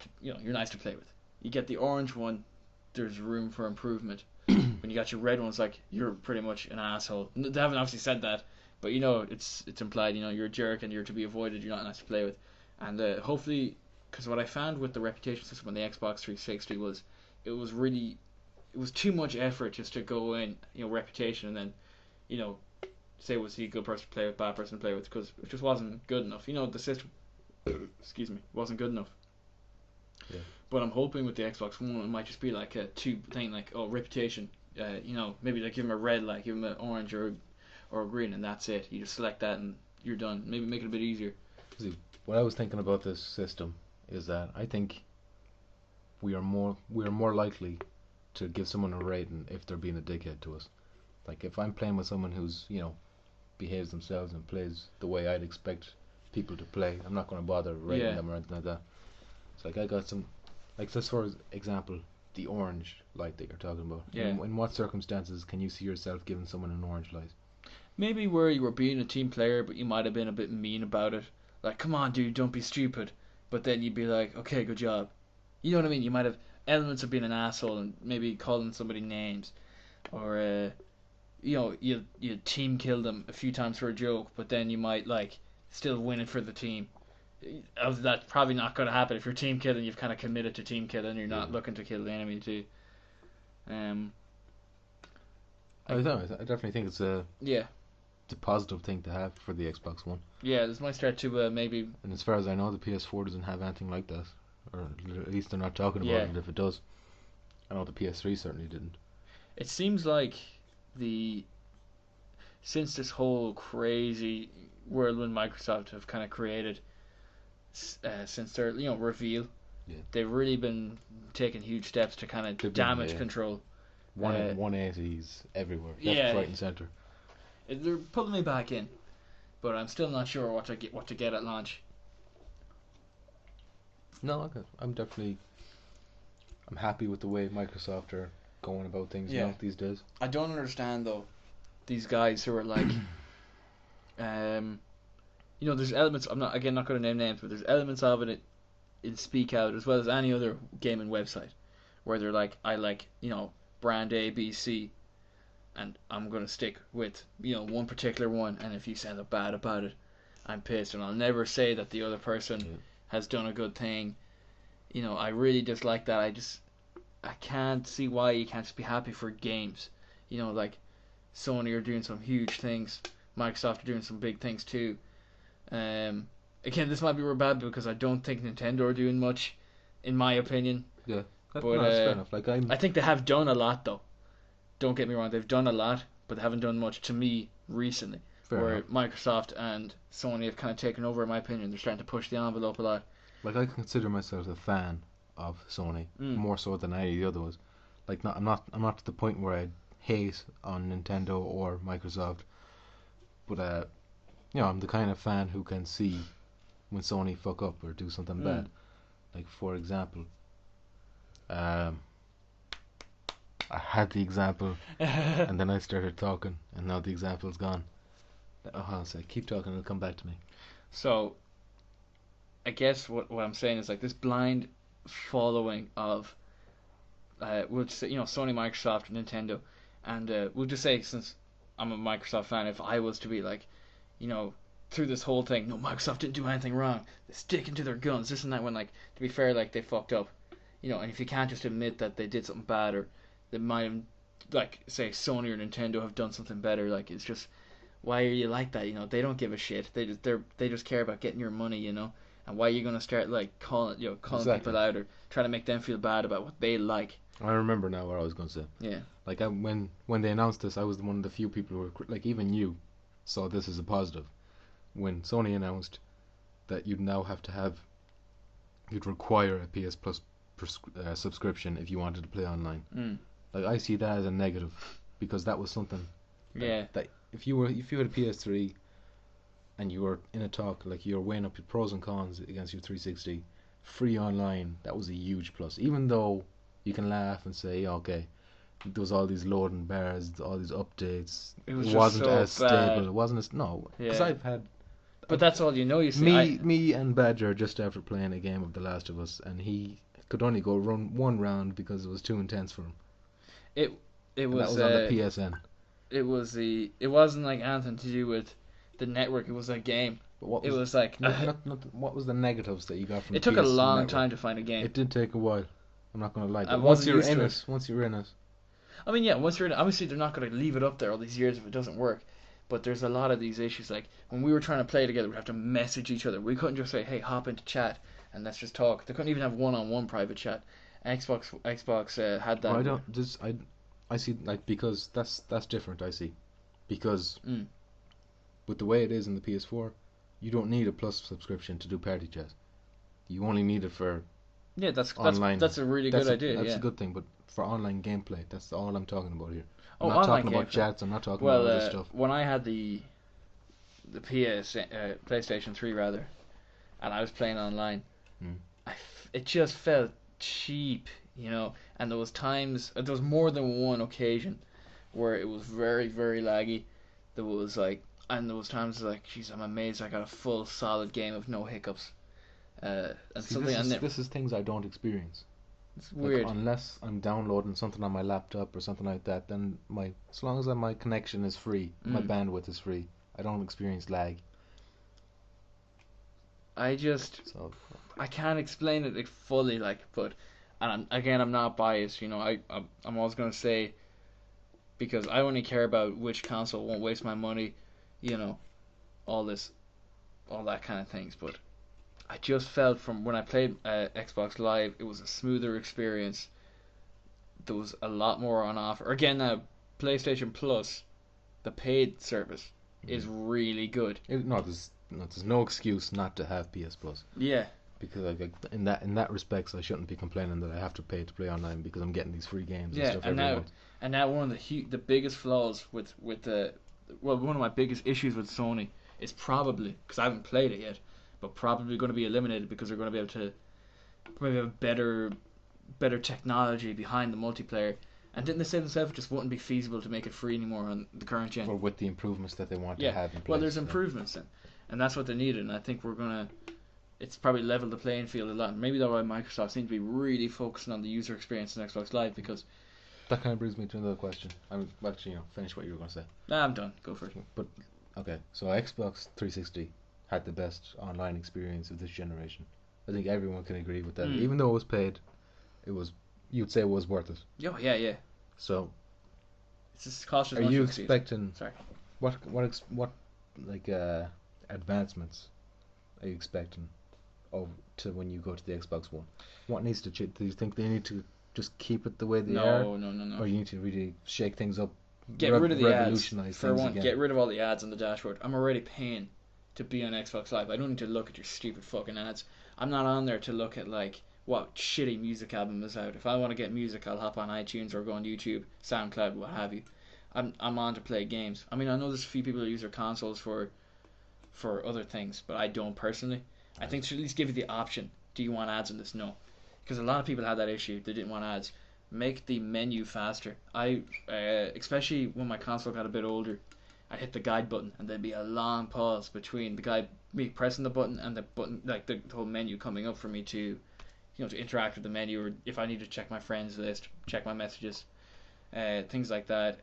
Speaker 2: nice to play with. You get the orange one, there's room for improvement. When you got your red one, it's like you're pretty much an asshole. They haven't obviously said that, but it's implied. You're a jerk and you're to be avoided. You're not nice to play with, and hopefully, because what I found with the reputation system on the Xbox 360 was it was too much effort just to go in, reputation, and then, say was he a good person to play with, bad person to play with, because it just wasn't good enough. The system, wasn't good enough.
Speaker 1: Yeah.
Speaker 2: But I'm hoping with the Xbox One it might just be like a tube thing, like reputation. Maybe like give him a red light, give him an orange or a green, and that's it. You just select that and you're done. Maybe make it a bit easier.
Speaker 1: See, what I was thinking about this system is that I think we are more likely to give someone a rating if they're being a dickhead to us. Like if I'm playing with someone who's behaves themselves and plays the way I'd expect people to play, I'm not going to bother rating them or anything like that. It's like I got some, like just for example, the orange light that you're talking about.
Speaker 2: Yeah.
Speaker 1: In what circumstances can you see yourself giving someone an orange light?
Speaker 2: Maybe where you were being a team player, but you might have been a bit mean about it. Like, come on, dude, don't be stupid. But then you'd be like, okay, good job. You know what I mean? You might have elements of being an asshole and maybe calling somebody names, or you team kill them a few times for a joke, but then you might like still win it for the team. That's probably not going to happen. If you're team killing, you've kind of committed to team killing. You're not looking to kill the enemy too.
Speaker 1: I definitely think it's a positive thing to have for the Xbox One.
Speaker 2: Yeah, this might start to maybe.
Speaker 1: And as far as I know, the PS4 doesn't have anything like that, or at least they're not talking about it. If it does, I know the PS3 certainly didn't.
Speaker 2: It seems like since this whole crazy whirlwind Microsoft have kind of created. Since their reveal, they've really been taking huge steps to kind of damage control.
Speaker 1: 180s everywhere, left, right, and center.
Speaker 2: They're pulling me back in, but I'm still not sure what to get at launch.
Speaker 1: No, I'm happy with the way Microsoft are going about things these days.
Speaker 2: I don't understand though, these guys who are like, there's elements. I'm not going to name names, but there's elements of it in Speak Out as well as any other gaming website where they're like, I like brand A, B, C, and I'm gonna stick with one particular one. And if you say the bad about it, I'm pissed, and I'll never say that the other person has done a good thing. I really dislike that. I can't see why you can't just be happy for games. Like Sony are doing some huge things, Microsoft are doing some big things too. Again, this might be real bad because I don't think Nintendo are doing much, in my opinion.
Speaker 1: Yeah,
Speaker 2: but
Speaker 1: that's fair enough. Like
Speaker 2: I think they have done a lot, though. Don't get me wrong, they've done a lot, but they haven't done much to me recently. Where Microsoft and Sony have kind of taken over, in my opinion. They're starting to push the envelope a lot.
Speaker 1: Like I consider myself a fan of Sony more so than any of the other ones. Like I'm not to the point where I hate on Nintendo or Microsoft, but I'm the kind of fan who can see when Sony fuck up or do something bad. Like for example, I had the example and then I started talking and now the example's gone. So keep talking and it'll come back to me.
Speaker 2: So, I guess what I'm saying is like this blind following of, we'll just say, Sony, Microsoft, Nintendo, and we'll just say, since I'm a Microsoft fan, if I was to be like, through this whole thing, no, Microsoft didn't do anything wrong, they're sticking to their guns, this and that, when, like, to be fair, like, they fucked up, and if you can't just admit that they did something bad, or they might have, like, say, Sony or Nintendo have done something better, like, it's just, why are you like that? They don't give a shit. They just care about getting your money, And why are you gonna start like calling
Speaker 1: Exactly.
Speaker 2: people out or trying to make them feel bad about what they like?
Speaker 1: I remember now what I was gonna say.
Speaker 2: Yeah.
Speaker 1: Like when they announced this, I was one of the few people who were like, even you saw this as a positive. When Sony announced that you'd require a PS Plus subscription if you wanted to play online. Like I see that as a negative because that was something. That if you had a PS3 and you were in a talk, like you're weighing up your pros and cons against your 360, free online, that was a huge plus. Even though you can laugh and say, okay, there was all these loading bars, all these updates.
Speaker 2: It
Speaker 1: wasn't
Speaker 2: so
Speaker 1: as stable.
Speaker 2: bad.
Speaker 1: It wasn't as because I've had.
Speaker 2: But that's all you see.
Speaker 1: Me and Badger just after playing a game of The Last of Us, and he could only go run one round because it was too intense for him.
Speaker 2: It was
Speaker 1: on the PSN.
Speaker 2: It wasn't like anything to do with the network. It was a game.
Speaker 1: What
Speaker 2: was like
Speaker 1: what was the negatives that you got from?
Speaker 2: It took a long time to find a game.
Speaker 1: It did take a while. I'm not gonna lie. But
Speaker 2: once
Speaker 1: you're in it,
Speaker 2: I mean, yeah. Once you're in it, obviously they're not gonna leave it up there all these years if it doesn't work. But there's a lot of these issues. Like when we were trying to play together, we'd have to message each other. We couldn't just say, "Hey, hop into chat and let's just talk." They couldn't even have one-on-one private chat. Xbox had that.
Speaker 1: Well, I see, like, because that's different. I see, because with the way it is in the PS4, you don't need a Plus subscription to do party chat. You only need it for online.
Speaker 2: That's a really good idea.
Speaker 1: That's a good thing, but for online gameplay, that's all I'm talking about here.
Speaker 2: I'm
Speaker 1: not talking about chats. I'm not talking about other stuff.
Speaker 2: When I had the PlayStation 3 rather, and I was playing online, it just felt cheap, And there was more than one occasion where it was very, very laggy. There was times like, jeez, I'm amazed I got a full solid game of no hiccups.
Speaker 1: This is things I don't experience.
Speaker 2: It's weird.
Speaker 1: Like, unless I'm downloading something on my laptop or something like that, then as long as my connection is free, my bandwidth is free, I don't experience lag.
Speaker 2: I can't explain it fully, and I'm not biased, I'm always gonna say, because I only care about which console won't waste my money, all that kind of things, but I just felt from when I played Xbox Live, it was a smoother experience. There was a lot more on offer. Again, PlayStation Plus, the paid service, is really good.
Speaker 1: There's no excuse not to have PS Plus.
Speaker 2: Yeah.
Speaker 1: Because in that respects, I shouldn't be complaining that I have to pay to play online because I'm getting these free games and stuff every month.
Speaker 2: And now one of the biggest flaws one of my biggest issues with Sony is probably, because I haven't played it yet, but probably going to be eliminated because they're going to be able to maybe have better technology behind the multiplayer. And didn't they say themselves it just wouldn't be feasible to make it free anymore on the current gen?
Speaker 1: Or with the improvements that they want to have in place.
Speaker 2: Well, there's improvements then, and that's what they needed. And I think it's probably leveled the playing field a lot. And maybe that's why Microsoft seems to be really focusing on the user experience in Xbox Live, because
Speaker 1: that kind of brings me to another question. Finish what you were going to say.
Speaker 2: Nah, I'm done. Go for it.
Speaker 1: But okay, so Xbox 360 had the best online experience of this generation. I think everyone can agree with that. Even though it was paid, you'd say it was worth it.
Speaker 2: Oh yeah.
Speaker 1: So,
Speaker 2: it's just cost.
Speaker 1: Are you expecting?
Speaker 2: Sorry.
Speaker 1: What advancements are you expecting to when you go to the Xbox One? What needs to change? Do you think they need to just keep it the way they are?
Speaker 2: No.
Speaker 1: Or you need to really shake things up?
Speaker 2: Get rid of the ads. For one,
Speaker 1: again.
Speaker 2: Get rid of all the ads on the dashboard. I'm already paying to be on Xbox Live. I don't need to look at your stupid fucking ads. I'm not on there to look at what shitty music album is out. If I want to get music, I'll hop on iTunes or go on YouTube, SoundCloud, what have you. I'm on to play games. I mean, I know there's a few people who use their consoles for other things, but I don't personally. I think they should at least give you the option. Do you want ads in this? No. Because a lot of people had that issue. They didn't want ads. Make the menu faster. Especially when my console got a bit older, I hit the guide button and there'd be a long pause between me pressing the button and the button, like the whole menu coming up for me to, to interact with the menu, or if I need to check my friends list, check my messages, things like that.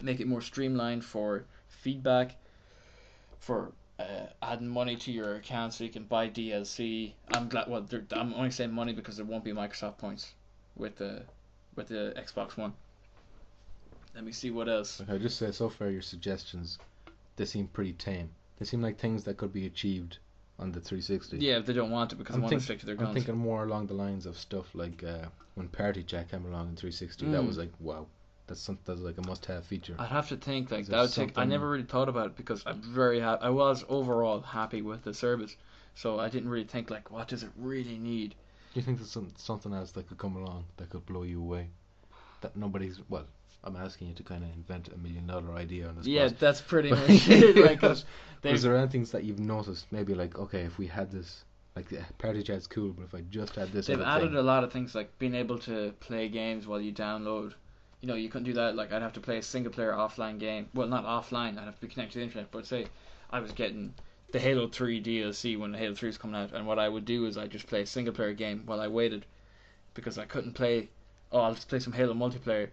Speaker 2: Make it more streamlined for feedback, for adding money to your account so you can buy DLC. I'm glad. Well, I'm only saying money because there won't be Microsoft points with the Xbox One. Let me see what else.
Speaker 1: Like I just said, so far your suggestions, they seem pretty tame. They seem like things that could be achieved on the 360.
Speaker 2: Yeah, if they don't want it because they want to stick to their guns.
Speaker 1: I'm thinking more along the lines of stuff like when Party Chat came along in 360. That was like, wow, that's like a must-have feature.
Speaker 2: I'd have to think like that would take. I never really thought about it because I'm very happy. I was overall happy with the service, so I didn't really think like, what does it really need?
Speaker 1: Do you think there's something else that could come along that could blow you away? That nobody's. Well, I'm asking you to kind of invent $1 million idea on this.
Speaker 2: Yeah, that's pretty much it. Like,
Speaker 1: is there any things that you've noticed? Maybe like, okay, if we had this, like Party Chat's cool, but if I just had this,
Speaker 2: they've added a lot of things like being able to play games while you download. You couldn't do that. Like, I'd have to play a single player offline game. Well, not offline. I'd have to be connected to the internet. But say I was getting the Halo 3 DLC when the Halo 3 was coming out, and what I would do is I'd just play a single player game while I waited, because I couldn't play. Oh, I'll just play some Halo multiplayer.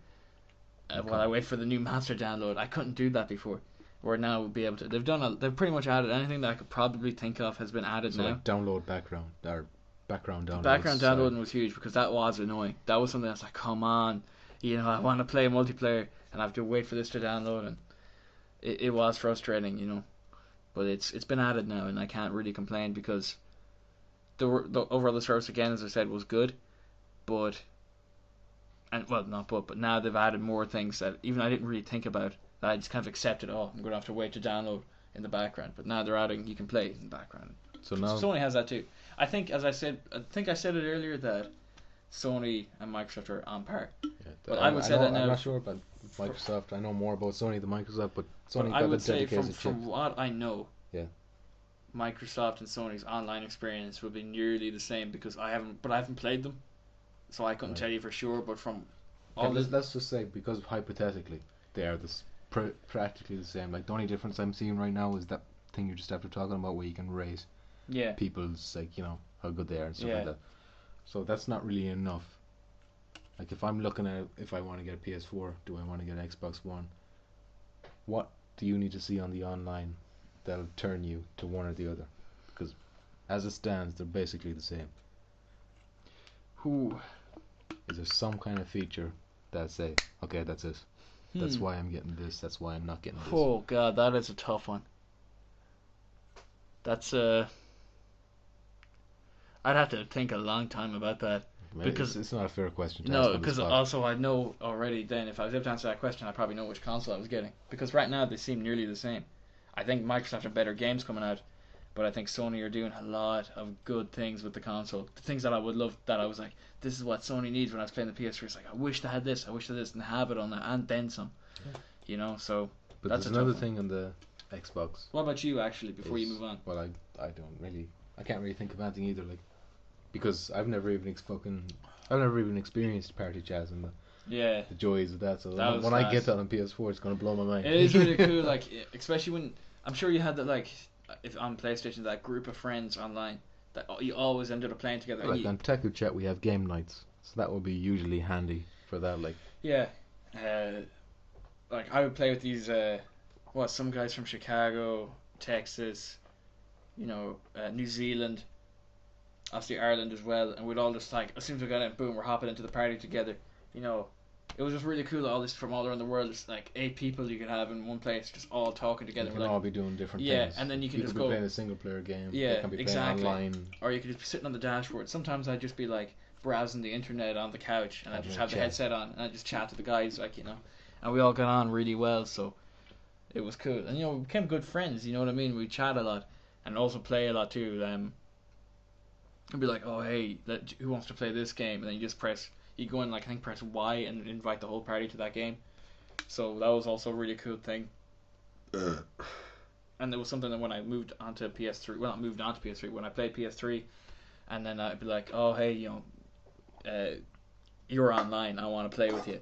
Speaker 2: While I wait for the new master download. I couldn't do that before. Where now we'll be able to. They've pretty much added anything that I could probably think of has been added now.
Speaker 1: Like download background or background download.
Speaker 2: Background downloading was huge because that was annoying. That was something that's like, come on, I want to play multiplayer and I have to wait for this to download, and it was frustrating, But it's been added now, and I can't really complain because the overall service, again, as I said, was good, but. But now they've added more things that even I didn't really think about, that I just kind of accepted. Oh, I'm going to have to wait to download in the background. But now they're adding, you can play in the background.
Speaker 1: So now
Speaker 2: Sony has that too. I think, as I said, I said it earlier that Sony and Microsoft are on par. Yeah, but I would say that now.
Speaker 1: I'm not sure about Microsoft. I know more about Sony than Microsoft, but Sony got
Speaker 2: I would
Speaker 1: a
Speaker 2: say
Speaker 1: dedicated chip.
Speaker 2: from what I know,
Speaker 1: yeah,
Speaker 2: Microsoft and Sony's online experience will be nearly the same because I haven't played them. So I couldn't tell you for sure, but from
Speaker 1: let's just say, because hypothetically they are practically the same. Like, the only difference I'm seeing right now is that thing you just after talking about, where you can rate people's, like, how good they are and stuff like that. So that's not really enough. Like, if I'm looking at if I want to get a PS4, do I want to get an Xbox One? What do you need to see on the online that'll turn you to one or the other? Because as it stands, they're basically the same. Is there some kind of feature that say, okay, that's it. That's why I'm getting this. That's why I'm not getting this.
Speaker 2: Oh God, that is a tough one. That's I'd have to think a long time about that.
Speaker 1: Maybe because it's not a fair question to ask.
Speaker 2: No, because also I know already. Then if I was able to answer that question, I probably know which console I was getting. Because right now they seem nearly the same. I think Microsoft have better games coming out, but I think Sony are doing a lot of good things with the console. The things that I would love, that I was like, this is what Sony needs when I was playing the PS3. It's like, I wish they had this, and they have it on that, and then some. So
Speaker 1: but
Speaker 2: that's
Speaker 1: there's another thing on the Xbox.
Speaker 2: What about you, actually, before you move on?
Speaker 1: Well, I can't really think of anything either, like, because I've never even experienced Party Chat and the joys of that. So when I get that on PS4, it's gonna blow my mind.
Speaker 2: It is really cool, like, especially when I'm sure you had that, like, if on PlayStation, that group of friends online that you always ended up playing together.
Speaker 1: Like on TakuCast, we have game nights, so that would be usually handy for that. Like,
Speaker 2: like I would play with these some guys from Chicago, Texas, New Zealand, obviously Ireland as well, and we'd all just, like, as soon as we got in, boom, we're hopping into the party together. It was just really cool. All this from all around the world. It's like 8 people you could have in one place, just all talking together.
Speaker 1: You can all be doing different things.
Speaker 2: Yeah, and then you can just
Speaker 1: be
Speaker 2: go
Speaker 1: playing a single player game.
Speaker 2: Yeah,
Speaker 1: they can be
Speaker 2: exactly.
Speaker 1: playing online.
Speaker 2: Or you could just be sitting on the dashboard. Sometimes I'd just be like browsing the internet on the couch, and I just have the headset on, and I just chat to the guys, like, and we all got on really well. So it was cool, and we became good friends. You know what I mean? We chat a lot, and also play a lot too. I'd be like, oh hey, who wants to play this game? And then you go in, like, I think press Y and invite the whole party to that game. So that was also a really cool thing. and it was something that when I moved onto PS3, well, not moved onto PS3, when I played PS3, and then I'd be like, oh hey, you're online, I want to play with you,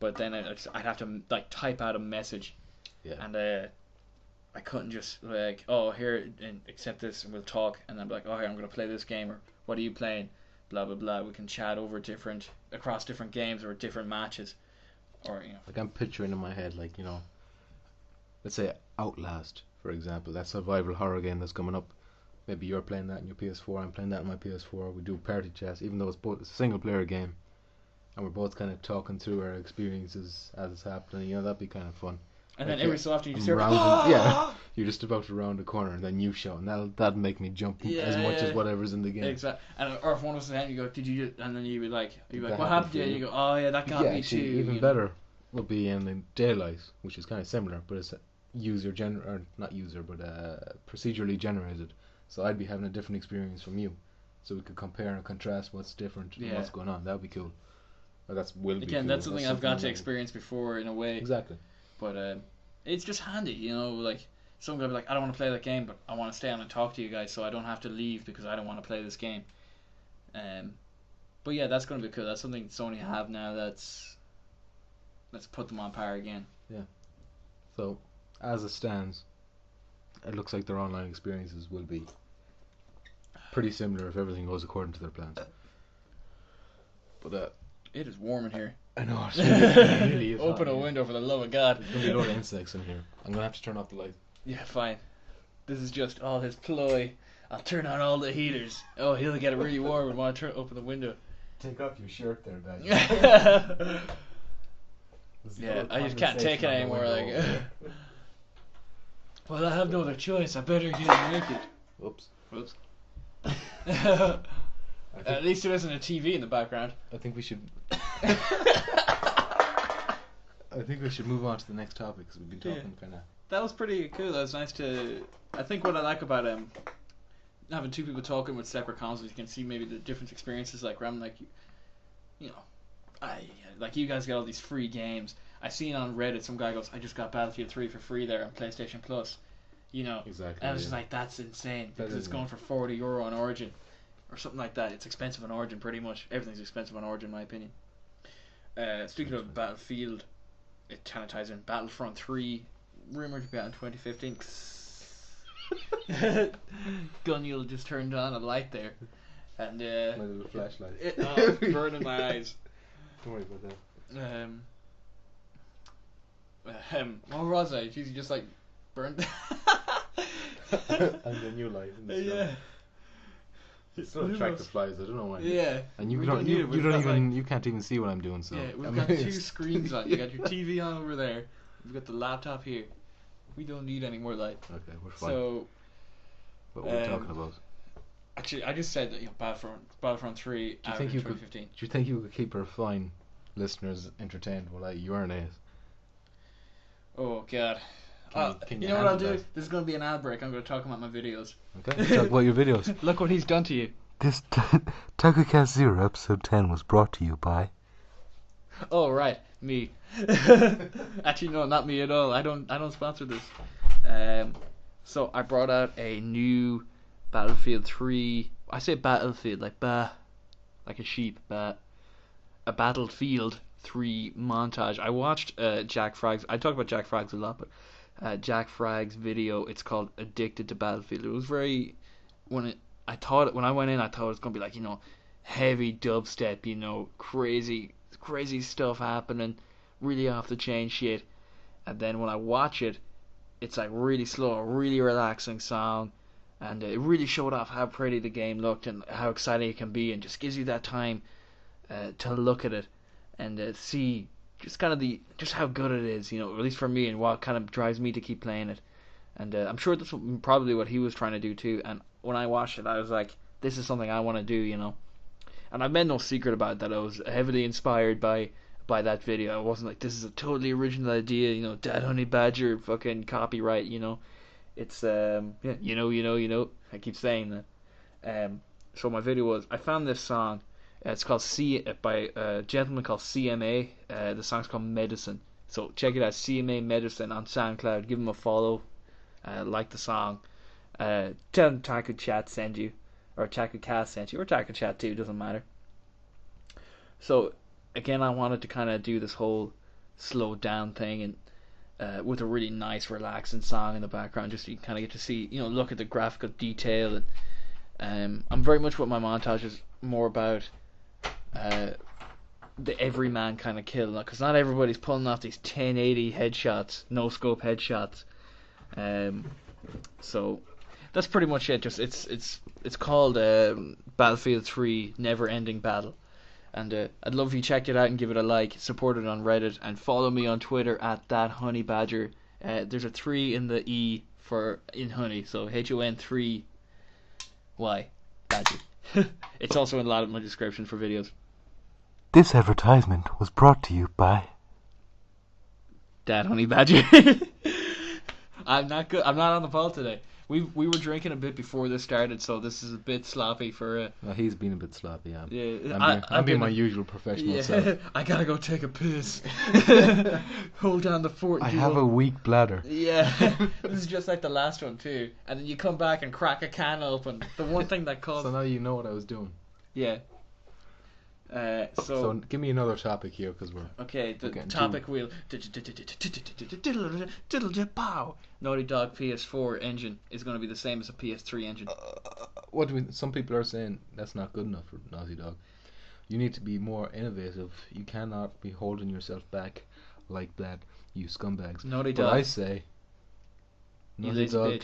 Speaker 2: but then I'd have to like type out a message, and I couldn't just like, oh here and accept this and we'll talk, and then be like, oh here I'm gonna play this game, or what are you playing, blah blah blah. We can chat over across different games or different matches, or
Speaker 1: Like I'm picturing in my head, like let's say Outlast, for example, that survival horror game that's coming up. Maybe you're playing that on your PS4, I'm playing that on my PS4. We do party chats, even though it's both a single player game, and we're both kind of talking through our experiences as it's happening. That'd be kind of fun.
Speaker 2: And like then every so often you just hear,
Speaker 1: you're just about to round the corner, and then you shout, and that'd make me jump as much as whatever's in the game.
Speaker 2: Exactly. Or if one was saying, you go, did you? And then you'd be like, what happened to you? And you go, oh yeah, that got me too.
Speaker 1: Even better would be in Daylight, which is kind of similar, but it's procedurally generated. So I'd be having a different experience from you, so we could compare and contrast what's different and what's going on. That would be cool. That's
Speaker 2: something I've got to experience before in a way.
Speaker 1: Exactly.
Speaker 2: But it's just handy, like someone could be like, I don't want to play that game, but I want to stay on and talk to you guys, so I don't have to leave because I don't want to play this game. But yeah, that's going to be cool. That's something Sony have now. Let's put them on par again.
Speaker 1: Yeah. So, as it stands, it looks like their online experiences will be pretty similar if everything goes according to their plans. But
Speaker 2: it is warm in here.
Speaker 1: I know. It really is.
Speaker 2: Open a window for the love of God.
Speaker 1: There's gonna be a lot of insects in here. I'm gonna have to turn off the light.
Speaker 2: Yeah, fine. This is just all his ploy. I'll turn on all the heaters. Oh, he'll get it really warm and want to open the window.
Speaker 1: Take off your shirt there, Dad.
Speaker 2: Yeah, I just can't take it anymore. Well, I have no other choice. I better get naked.
Speaker 1: Whoops.
Speaker 2: At least there isn't a TV in the background.
Speaker 1: I think we should. I think we should move on to the next topic because we've been talking kind of.
Speaker 2: That was pretty cool. That was nice to. I think what I like about having two people talking with separate consoles, you can see maybe the different experiences. Like I'm like, like you guys get all these free games. I seen on Reddit some guy goes, I just got Battlefield 3 for free there on PlayStation Plus.
Speaker 1: Exactly.
Speaker 2: And I was just like, that's insane because it's going for €40 on Origin or something like that. It's expensive on Origin pretty much. Everything's expensive on Origin in my opinion. Speaking of Battlefield, it kind of ties in. Battlefront 3 rumored to be out in 2015. Gunyul just turned on a light there, and
Speaker 1: my little flashlight.
Speaker 2: It's burning my eyes.
Speaker 1: Don't worry about
Speaker 2: that. What was I? Jeez, you just like burned.
Speaker 1: And the new light. Yeah. It's still attractive flies. I don't know why.
Speaker 2: Yeah.
Speaker 1: And you can't even see what I'm doing. So
Speaker 2: yeah, we've got two screens on. You got your TV on over there. We've got the laptop here. We don't need any more light.
Speaker 1: Okay, we're fine.
Speaker 2: So,
Speaker 1: what were we talking about?
Speaker 2: Actually, I just said that Battlefront 3 out in 2015.
Speaker 1: Do you think you could keep our fine listeners entertained while I urinate?
Speaker 2: Oh God.
Speaker 1: Can
Speaker 2: you know what I'll do? This is going to be an ad break. I'm going to talk about my videos.
Speaker 1: Okay, talk about your videos.
Speaker 2: Look what he's done to you.
Speaker 1: This TakuCast 0 episode 10 was brought to you by...
Speaker 2: Oh, right. Me. Actually, no, not me at all. I don't sponsor this. So I brought out a new Battlefield 3... I say Battlefield, like a sheep, a Battlefield 3 montage. I watched Jack Fragg's... I talk about Jack Fragg's a lot, but... Jack Fragg's video. It's called "Addicted to Battlefield." It was very when I went in, I thought it was gonna be like heavy dubstep, crazy stuff happening, really off the chain shit. And then when I watch it, it's like really slow, really relaxing song, and it really showed off how pretty the game looked and how exciting it can be, and just gives you that time to look at it and see. Just kind of just how good it is, at least for me, and what kind of drives me to keep playing it. And I'm sure that's probably what he was trying to do too. And when I watched it, I was like, this is something I want to do, And I made no secret about it, that I was heavily inspired by that video. I wasn't like, this is a totally original idea, Dad Honey Badger fucking copyright, It's I keep saying that. So my video was, I found this song. It's called by a gentleman called CMA. The song's called Medicine. So check it out, CMA Medicine on SoundCloud. Give him a follow. like the song. Tell them TakuChat send you, or TakuCast sent you, or TakuChat too, doesn't matter. So again, I wanted to kind of do this whole slow down thing and with a really nice, relaxing song in the background, just so you kind of get to see, look at the graphical detail. And I'm very much what my montage is more about. The everyman kind of kill, because not everybody's pulling off these 1080 headshots, no scope headshots. So that's pretty much it. Just it's called Battlefield 3 Never Ending Battle. And I'd love if you checked it out and give it a like, support it on Reddit, and follow me on Twitter at @HoneyBadger. There's a 3 in the E for in honey, so HON3Y Badger. It's also in a lot of my descriptions for videos.
Speaker 1: This advertisement was brought to you by
Speaker 2: Honey Badger. I'm not good. I'm not on the ball today. We were drinking a bit before this started, so this is a bit sloppy for.
Speaker 1: Well, he's been a bit sloppy.
Speaker 2: Yeah,
Speaker 1: I'm being my usual professional self.
Speaker 2: I gotta go take a piss. Hold down the fort.
Speaker 1: I have a weak bladder.
Speaker 2: Yeah, this is just like the last one too. And then you come back and crack a can open. The one thing that caused.
Speaker 1: So now you know what I was doing.
Speaker 2: Yeah.
Speaker 1: So give me another topic here, because we're
Speaker 2: okay. The topic wheel. Pow. Naughty Dog PS4 engine is going to be the same as a PS3 engine.
Speaker 1: What do we? Some people are saying that's not good enough for Naughty Dog. You need to be more innovative. You cannot be holding yourself back like that, you scumbags.
Speaker 2: Naughty Dog.
Speaker 1: But I say, Naughty Dog.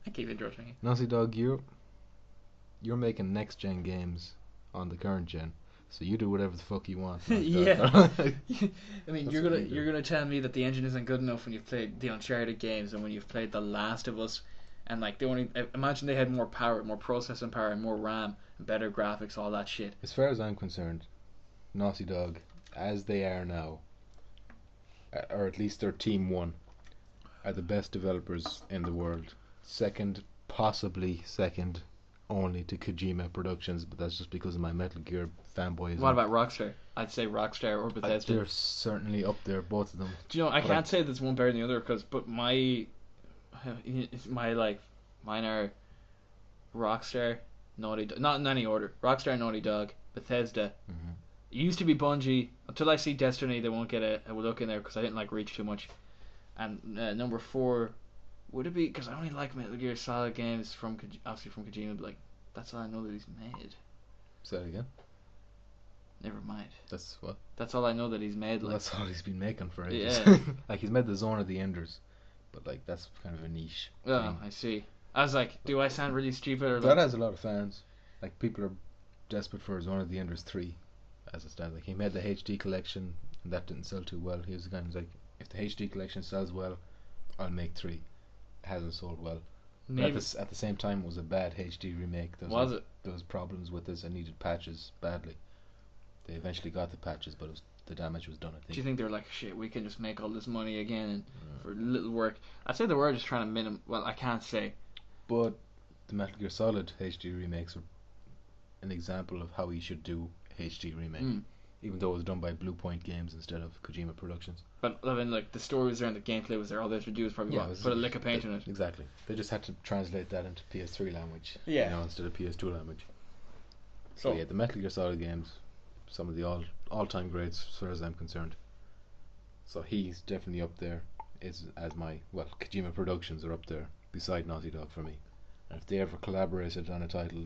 Speaker 2: I keep interrupting you.
Speaker 1: Naughty Dog, you're making next gen games on the current gen, so you do whatever the fuck you want.
Speaker 2: Yeah. I mean, you're gonna tell me that the engine isn't good enough when you've played the Uncharted games and when you've played The Last of Us, and like imagine they had more power, more processing power, and more RAM, and better graphics, all that shit.
Speaker 1: As far as I'm concerned, Naughty Dog, as they are now, or at least their Team 1, are the best developers in the world. Possibly second only to Kojima Productions, but that's just because of my Metal Gear fanboyism.
Speaker 2: What about Rockstar? I'd say Rockstar or Bethesda.
Speaker 1: They're certainly up there, both of them.
Speaker 2: Do you know? I can't say there's one better than the other, but mine are Rockstar, Naughty Dog, not in any order. Rockstar, Naughty Dog, Bethesda.
Speaker 1: Mm-hmm.
Speaker 2: It used to be Bungie. Until I see Destiny, they won't get a look in there because I didn't like Reach too much. And number 4. Would it be, because I only like Metal Gear Solid games obviously from Kojima, but like, that's all I know that he's made.
Speaker 1: Say that again?
Speaker 2: Never mind.
Speaker 1: That's what?
Speaker 2: That's all I know that he's made.
Speaker 1: Well,
Speaker 2: like,
Speaker 1: that's all he's been making for ages.
Speaker 2: Yeah.
Speaker 1: Like, he's made the Zone of the Enders, but like, that's kind of a niche thing.
Speaker 2: I see. I was like, do I sound really stupid? Or
Speaker 1: That
Speaker 2: like,
Speaker 1: has a lot of fans. Like, people are desperate for Zone of the Enders 3, as it stands. Like, he made the HD collection, and that didn't sell too well. He was the guy who's like, if the HD collection sells well, I'll make 3. Hasn't sold well. At the same time, it was a bad HD remake. There was problems with this and needed patches badly. They eventually got the patches, but the damage was done, I think.
Speaker 2: Do you think they're like, shit, we can just make all this money again and for little work? I'd say they were just trying to well, I can't say.
Speaker 1: But the Metal Gear Solid HD remakes are an example of how he should do HD remake. Even though it was done by Blue Point Games instead of Kojima Productions.
Speaker 2: But I mean, like, the story was there and the gameplay was there. All they had to do was probably put a lick of paint in it.
Speaker 1: Exactly. They just had to translate that into PS3 language, instead of PS2 language. So yeah, the Metal Gear Solid games, some of the all-time greats as far as I'm concerned. So he's definitely up there. Kojima Productions are up there beside Naughty Dog for me. And if they ever collaborated on a title,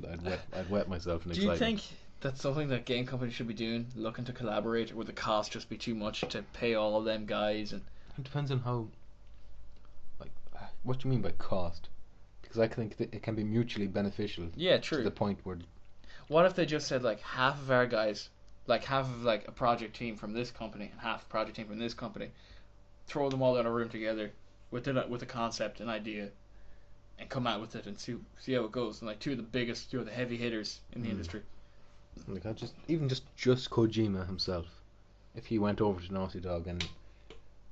Speaker 1: I'd wet myself in excitement.
Speaker 2: Do you think that's something that game companies should be doing, looking to collaborate, or would the cost just be too much to pay all of them guys? And
Speaker 1: it depends on how, like, what do you mean by cost? Because I think that it can be mutually beneficial.
Speaker 2: Yeah, true.
Speaker 1: To the point where,
Speaker 2: what if they just said, like, half of our guys, like half of like a project team from this company and half a project team from this company, throw them all in a room together with a concept, an idea, and come out with it and see how it goes. And like two of the heavy hitters in the industry.
Speaker 1: Like, just Kojima himself, if he went over to Naughty Dog and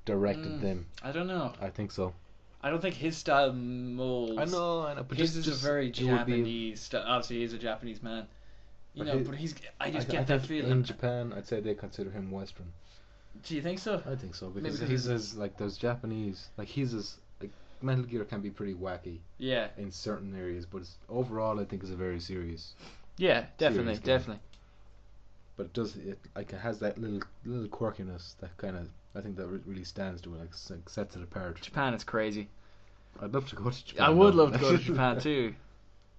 Speaker 1: directed them.
Speaker 2: I don't know.
Speaker 1: I think so.
Speaker 2: I don't think his style molds.
Speaker 1: I know. But
Speaker 2: his is a very Japanese style. Obviously, he's a Japanese man. But I get that feeling.
Speaker 1: In Japan, I'd say they consider him Western.
Speaker 2: Do you think so?
Speaker 1: I think so, because he's as, like, there's Japanese, like, he's as, like, Metal Gear can be pretty wacky
Speaker 2: Yeah.
Speaker 1: in certain areas, but overall I think it's a very serious.
Speaker 2: Yeah, definitely,
Speaker 1: Serious game.
Speaker 2: definitely.
Speaker 1: But it has that little quirkiness that kind of, I think that really stands to it, like sets it apart.
Speaker 2: Japan is crazy.
Speaker 1: I'd love to go to Japan.
Speaker 2: I would love to go to Japan too.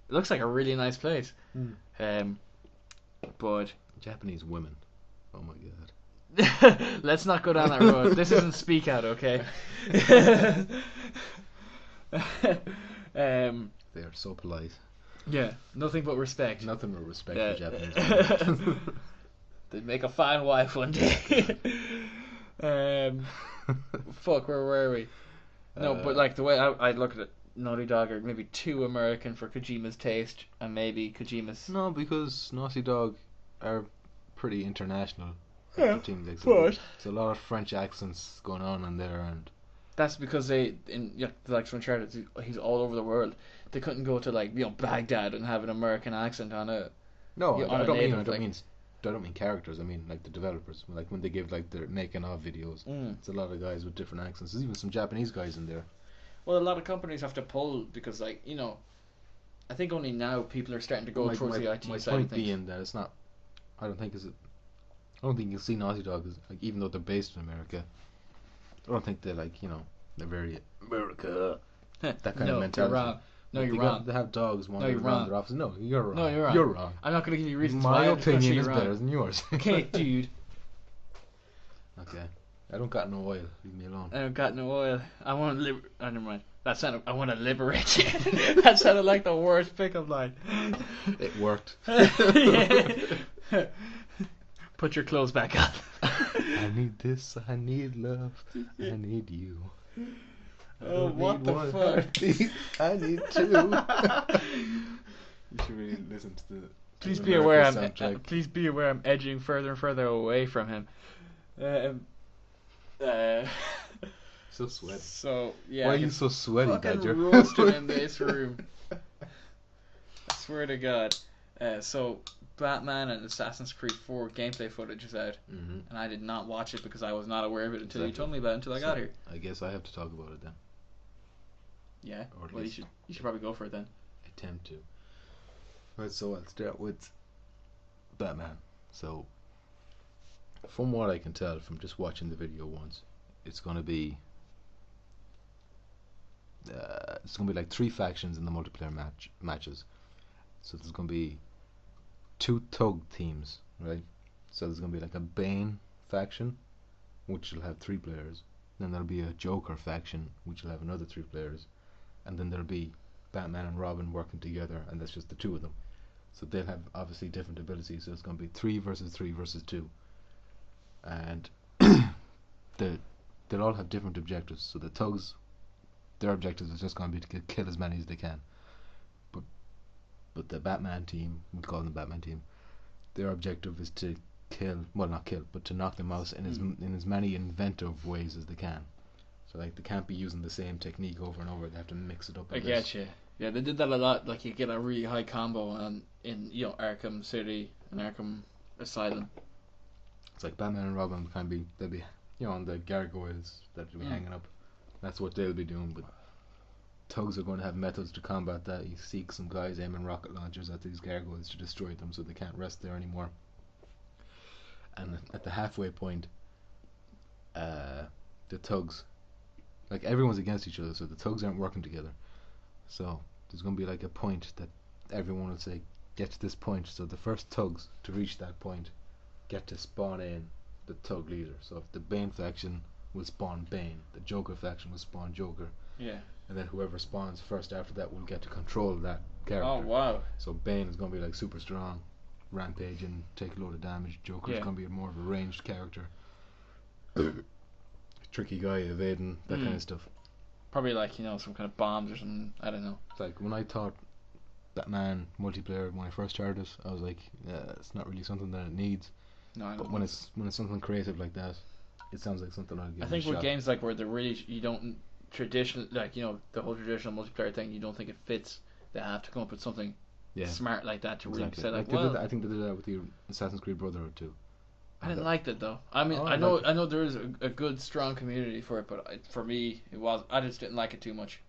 Speaker 2: It looks like a really nice place. But
Speaker 1: Japanese women. Oh my god.
Speaker 2: let's not go down that road. This isn't Speak Out, okay?
Speaker 1: They are so polite.
Speaker 2: Yeah, nothing but respect.
Speaker 1: Nothing but respect for Japanese women.
Speaker 2: They'd make a fine wife one day. Fuck, where were we? No, but like the way I look at it, Naughty Dog are maybe too American for Kojima's taste, and maybe Kojima's.
Speaker 1: No, because Naughty Dog are pretty international.
Speaker 2: Yeah,
Speaker 1: There's
Speaker 2: but
Speaker 1: a lot of French accents going on in there, and
Speaker 2: that's because they like Uncharted, he's all over the world. They couldn't go to like Baghdad and have an American accent on it.
Speaker 1: no,
Speaker 2: on
Speaker 1: I
Speaker 2: a
Speaker 1: don't
Speaker 2: native,
Speaker 1: mean characters. I mean like the developers. Like when they give like their making of videos, it's a lot of guys with different accents. There's even some Japanese guys in there.
Speaker 2: Well, a lot of companies have to pull because, like, I think only now people are starting to go towards the IT side of things.
Speaker 1: My point being that it's not. I don't think you'll see Naughty Dog as, like, even though they're based in America. I don't think they're like they're very America. That kind of mentality.
Speaker 2: You're wrong. No, you're wrong.
Speaker 1: They have dogs wandering
Speaker 2: you're
Speaker 1: around
Speaker 2: wrong.
Speaker 1: their office. No, you're wrong.
Speaker 2: No, you're wrong.
Speaker 1: You're wrong.
Speaker 2: I'm not going to give you reasons
Speaker 1: My
Speaker 2: why.
Speaker 1: opinion is
Speaker 2: wrong.
Speaker 1: better than yours.
Speaker 2: Okay, dude.
Speaker 1: Okay. I don't got no oil. Leave me alone.
Speaker 2: I don't got no oil. I want to never mind. That sounded. I want to liberate you. That sounded like the worst pickup line.
Speaker 1: It worked.
Speaker 2: Put your clothes back on.
Speaker 1: I need this. I need love. I need you.
Speaker 2: Oh, what the fuck?
Speaker 1: I need two. You should really listen to the.
Speaker 2: Please
Speaker 1: the
Speaker 2: be
Speaker 1: American
Speaker 2: aware.
Speaker 1: soundtrack.
Speaker 2: Please be aware. I'm edging further and further away from him.
Speaker 1: So sweaty.
Speaker 2: So yeah.
Speaker 1: Why are you so sweaty,
Speaker 2: fucking
Speaker 1: Badger?
Speaker 2: roasted in this room. I swear to God. So Batman and Assassin's Creed 4 gameplay footage is out, and I did not watch it because I was not aware of it until you told me about it until I got here.
Speaker 1: I guess I have to talk about it then.
Speaker 2: Yeah.
Speaker 1: Or at
Speaker 2: Well,
Speaker 1: least
Speaker 2: you should probably go for it then.
Speaker 1: attempt to. Right, so I'll start with Batman. So, from what I can tell from just watching the video once, it's gonna be like 3 factions in the multiplayer matches. So there's gonna be 2 thug teams, right? So there's gonna be like a Bane faction, which will have 3 players. Then there'll be a Joker faction, which will have another 3 players, and then there'll be Batman and Robin working together, and that's just the 2 of them. So they'll have obviously different abilities. So it's gonna be 3 versus 3 versus 2, and they'll all have different objectives. So the thugs, their objectives is just gonna be to kill as many as they can. But the Batman team, we call them the Batman team, their objective is to not kill, but to knock them out in as many inventive ways as they can. So like they can't be using the same technique over and over. They have to mix it up.
Speaker 2: I get you. Yeah, they did that a lot. Like you get a really high combo in Arkham City and Arkham Asylum.
Speaker 1: It's like Batman and Robin they'll be on the gargoyles that will be hanging up. That's what they'll be doing. But thugs are going to have methods to combat that. You see some guys aiming rocket launchers at these gargoyles to destroy them, so they can't rest there anymore. And at the halfway point, the thugs, like everyone's against each other, so the thugs aren't working together. So there's going to be like a point that everyone will say, get to this point. So the first thugs to reach that point get to spawn in the thug leader. So if the Bane faction will spawn Bane, the Joker faction will spawn Joker.
Speaker 2: Yeah.
Speaker 1: And then whoever spawns first after that will get to control that character.
Speaker 2: Oh wow.
Speaker 1: So Bane is going to be like super strong, rampaging, take a load of damage. Joker's going to be more of a ranged character. Tricky guy, evading, that kind of stuff.
Speaker 2: Probably like, some kind of bombs or something. I don't know.
Speaker 1: It's like when I thought Batman multiplayer when I first started, I was like, it's not really something that it needs.
Speaker 2: No, I don't
Speaker 1: but
Speaker 2: know.
Speaker 1: when it's something creative like that, it sounds like something I'd give
Speaker 2: I think
Speaker 1: a
Speaker 2: with
Speaker 1: shot.
Speaker 2: games like where they're really you don't traditional the whole traditional multiplayer thing, you don't think it fits. They have to come up with something smart like that to really say
Speaker 1: I think they did that with the Assassin's Creed Brotherhood too.
Speaker 2: I didn't like that though. I mean, I know there is a good strong community for it, but for me it was I just didn't like it too much.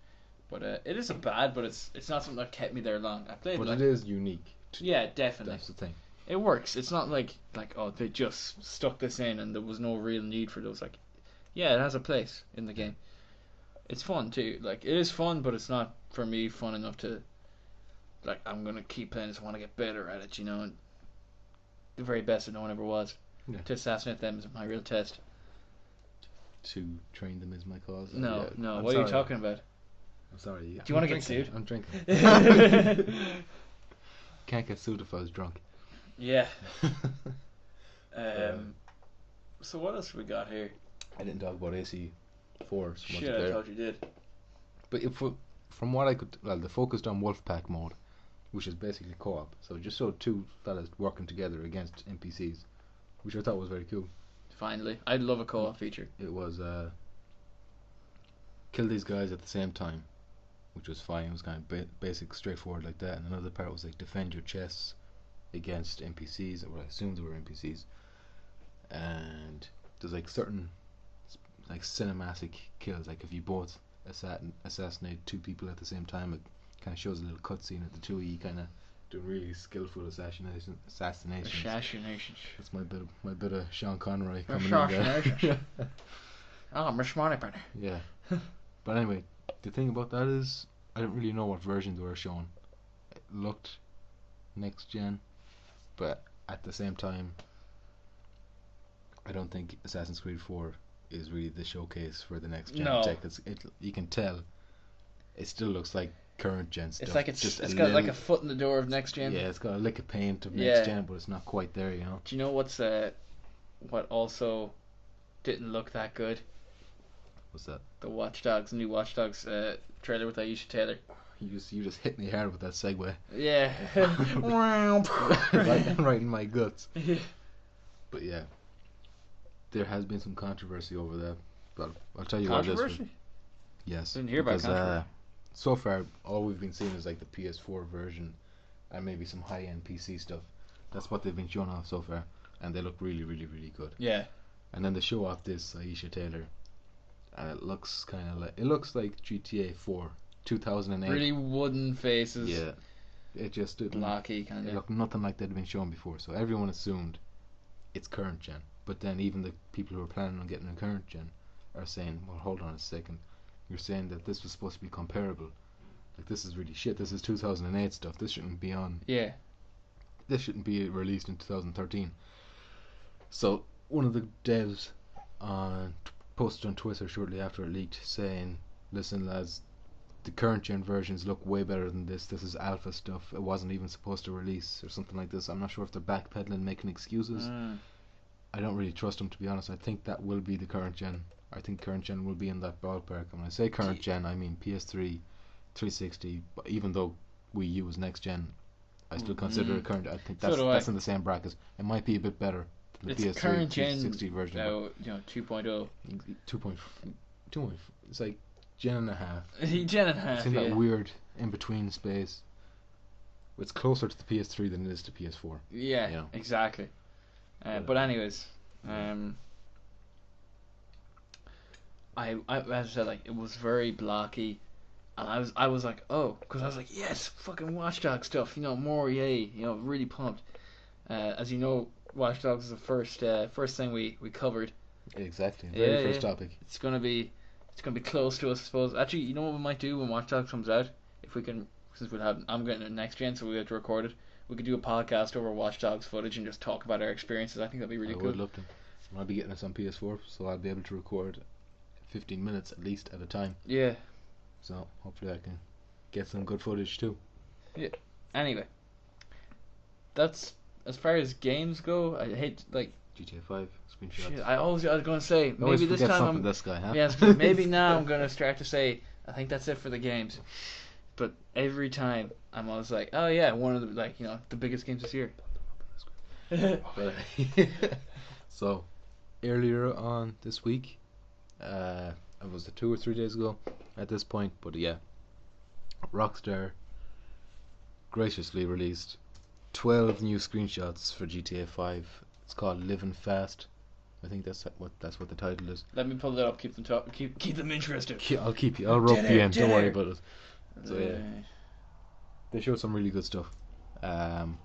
Speaker 2: But it isn't bad, but it's not something that kept me there long. I played
Speaker 1: But
Speaker 2: like
Speaker 1: it is unique.
Speaker 2: yeah, definitely.
Speaker 1: That's the thing.
Speaker 2: It works. It's not like oh they just stuck this in and there was no real need for those. Like yeah, it has a place in the game. It's fun too. Like it is fun, but it's not for me fun enough to like I'm gonna keep playing this. I want to get better at it, you know. And the very best that no one ever was.
Speaker 1: Yeah.
Speaker 2: To assassinate them is my real test.
Speaker 1: To train them is my cause.
Speaker 2: No,
Speaker 1: Yeah,
Speaker 2: no.
Speaker 1: I'm
Speaker 2: What
Speaker 1: sorry.
Speaker 2: are you talking about?
Speaker 1: I'm sorry.
Speaker 2: Do you want to get
Speaker 1: drinking.
Speaker 2: sued?
Speaker 1: I'm drinking. Can't get sued if I was drunk.
Speaker 2: Yeah. So what else we got here?
Speaker 1: I didn't talk about AC4.
Speaker 2: Shit, I thought you did.
Speaker 1: But from what I could, well, they focused on Wolfpack mode, which is basically co-op. So just showed two fellas working together against NPCs, which I thought was very cool.
Speaker 2: Finally, I'd love a co-op feature.
Speaker 1: It was kill these guys at the same time, which was fine. It was kind of basic, straightforward like that. And another part was like defend your chests against NPCs, or I assumed they were NPCs. And there's like certain like cinematic kills, like if you both assassinate two people at the same time, it kind of shows a little cutscene at the two of you kind of doing really skillful assassinations. That's my bit of Sean Connery coming in there.
Speaker 2: Oh, Miss Moneypenny.
Speaker 1: Yeah. But anyway, the thing about that is I didn't really know what versions were shown. It looked next gen, but at the same time, I don't think Assassin's Creed 4 is really the showcase for the next gen tech. You can tell it still looks like current gen stuff.
Speaker 2: It's like it's got like a foot in the door of next gen.
Speaker 1: Yeah, it's got a lick of paint of next gen, but it's not quite there, you know.
Speaker 2: Do you know what also didn't look that good?
Speaker 1: What's that?
Speaker 2: The new Watch Dogs trailer with Aisha Taylor.
Speaker 1: You just hit me hard with that segue.
Speaker 2: Yeah.
Speaker 1: right in my guts. But yeah, there has been some controversy over that. But I'll tell you what it is.
Speaker 2: Controversy?
Speaker 1: Yes.
Speaker 2: Didn't hear about controversy.
Speaker 1: So far, all we've been seeing is like the PS4 version and maybe some high-end PC stuff. That's what they've been showing off so far, and they look really, really, really good.
Speaker 2: Yeah.
Speaker 1: And then they show off this Aisha Taylor, and it looks like GTA 4 2008.
Speaker 2: Really wooden faces.
Speaker 1: Yeah. It just didn't.
Speaker 2: Blocky kind of.
Speaker 1: It looked nothing like that had been shown before, so everyone assumed it's current gen. But then even the people who are planning on getting a current gen are saying, well, hold on a second. You're saying that this was supposed to be comparable. Like, this is really shit. This is 2008 stuff. This shouldn't be on.
Speaker 2: Yeah.
Speaker 1: This shouldn't be released in 2013. So one of the devs posted on Twitter shortly after it leaked saying, listen lads, the current gen versions look way better than this. This is alpha stuff. It wasn't even supposed to release or something like this. I'm not sure if they're backpedaling, making excuses. I don't really trust them, to be honest. I think that will be the current gen. I think current gen will be in that ballpark. And when I say current gen, I mean PS3, 360. But even though Wii U is next gen, I still consider it current. I think that's in the same bracket. It might be a bit better than the
Speaker 2: it's
Speaker 1: PS3
Speaker 2: current
Speaker 1: 360
Speaker 2: gen
Speaker 1: version.
Speaker 2: now, 2.0.
Speaker 1: 2.0. It's like gen and a half.
Speaker 2: Gen and a half.
Speaker 1: It's in that weird in between space. It's closer to the PS3 than it is to PS4.
Speaker 2: Yeah,
Speaker 1: you know?
Speaker 2: Exactly. But anyways, I as I said, like, it was very blocky, and I was like, oh, because I was like, yes, fucking Watch Dogs stuff, more, yay, really pumped. As you know, Watch Dogs is the first thing we covered.
Speaker 1: Exactly, very first topic.
Speaker 2: It's gonna be close to us, I suppose. Actually, you know what we might do when Watch Dogs comes out, if we can, since I'm getting it next gen, so we have to record it. We could do a podcast over Watch Dogs footage and just talk about our experiences. I think that'd be really cool.
Speaker 1: I would love to. I'll be getting this on PS4, so I'll be able to record 15 minutes at least at a time.
Speaker 2: Yeah.
Speaker 1: So hopefully I can get some good footage too.
Speaker 2: Yeah. Anyway, that's as far as games go. I hate
Speaker 1: GTA 5 screenshots.
Speaker 2: Shit, I was gonna say maybe this time
Speaker 1: this guy, huh?
Speaker 2: Yes, maybe now I'm gonna start to say I think that's it for the games. But every time I'm always like, oh yeah, one of the the biggest games this year.
Speaker 1: So earlier on this week, it was 2 or 3 days ago at this point, but yeah, Rockstar graciously released 12 new screenshots for GTA 5. It's called Living Fast. I think that's what the title is.
Speaker 2: Let me pull it up. Keep them keep them interested.
Speaker 1: I'll rope you in. Don't worry about it. So yeah, they showed some really good stuff. And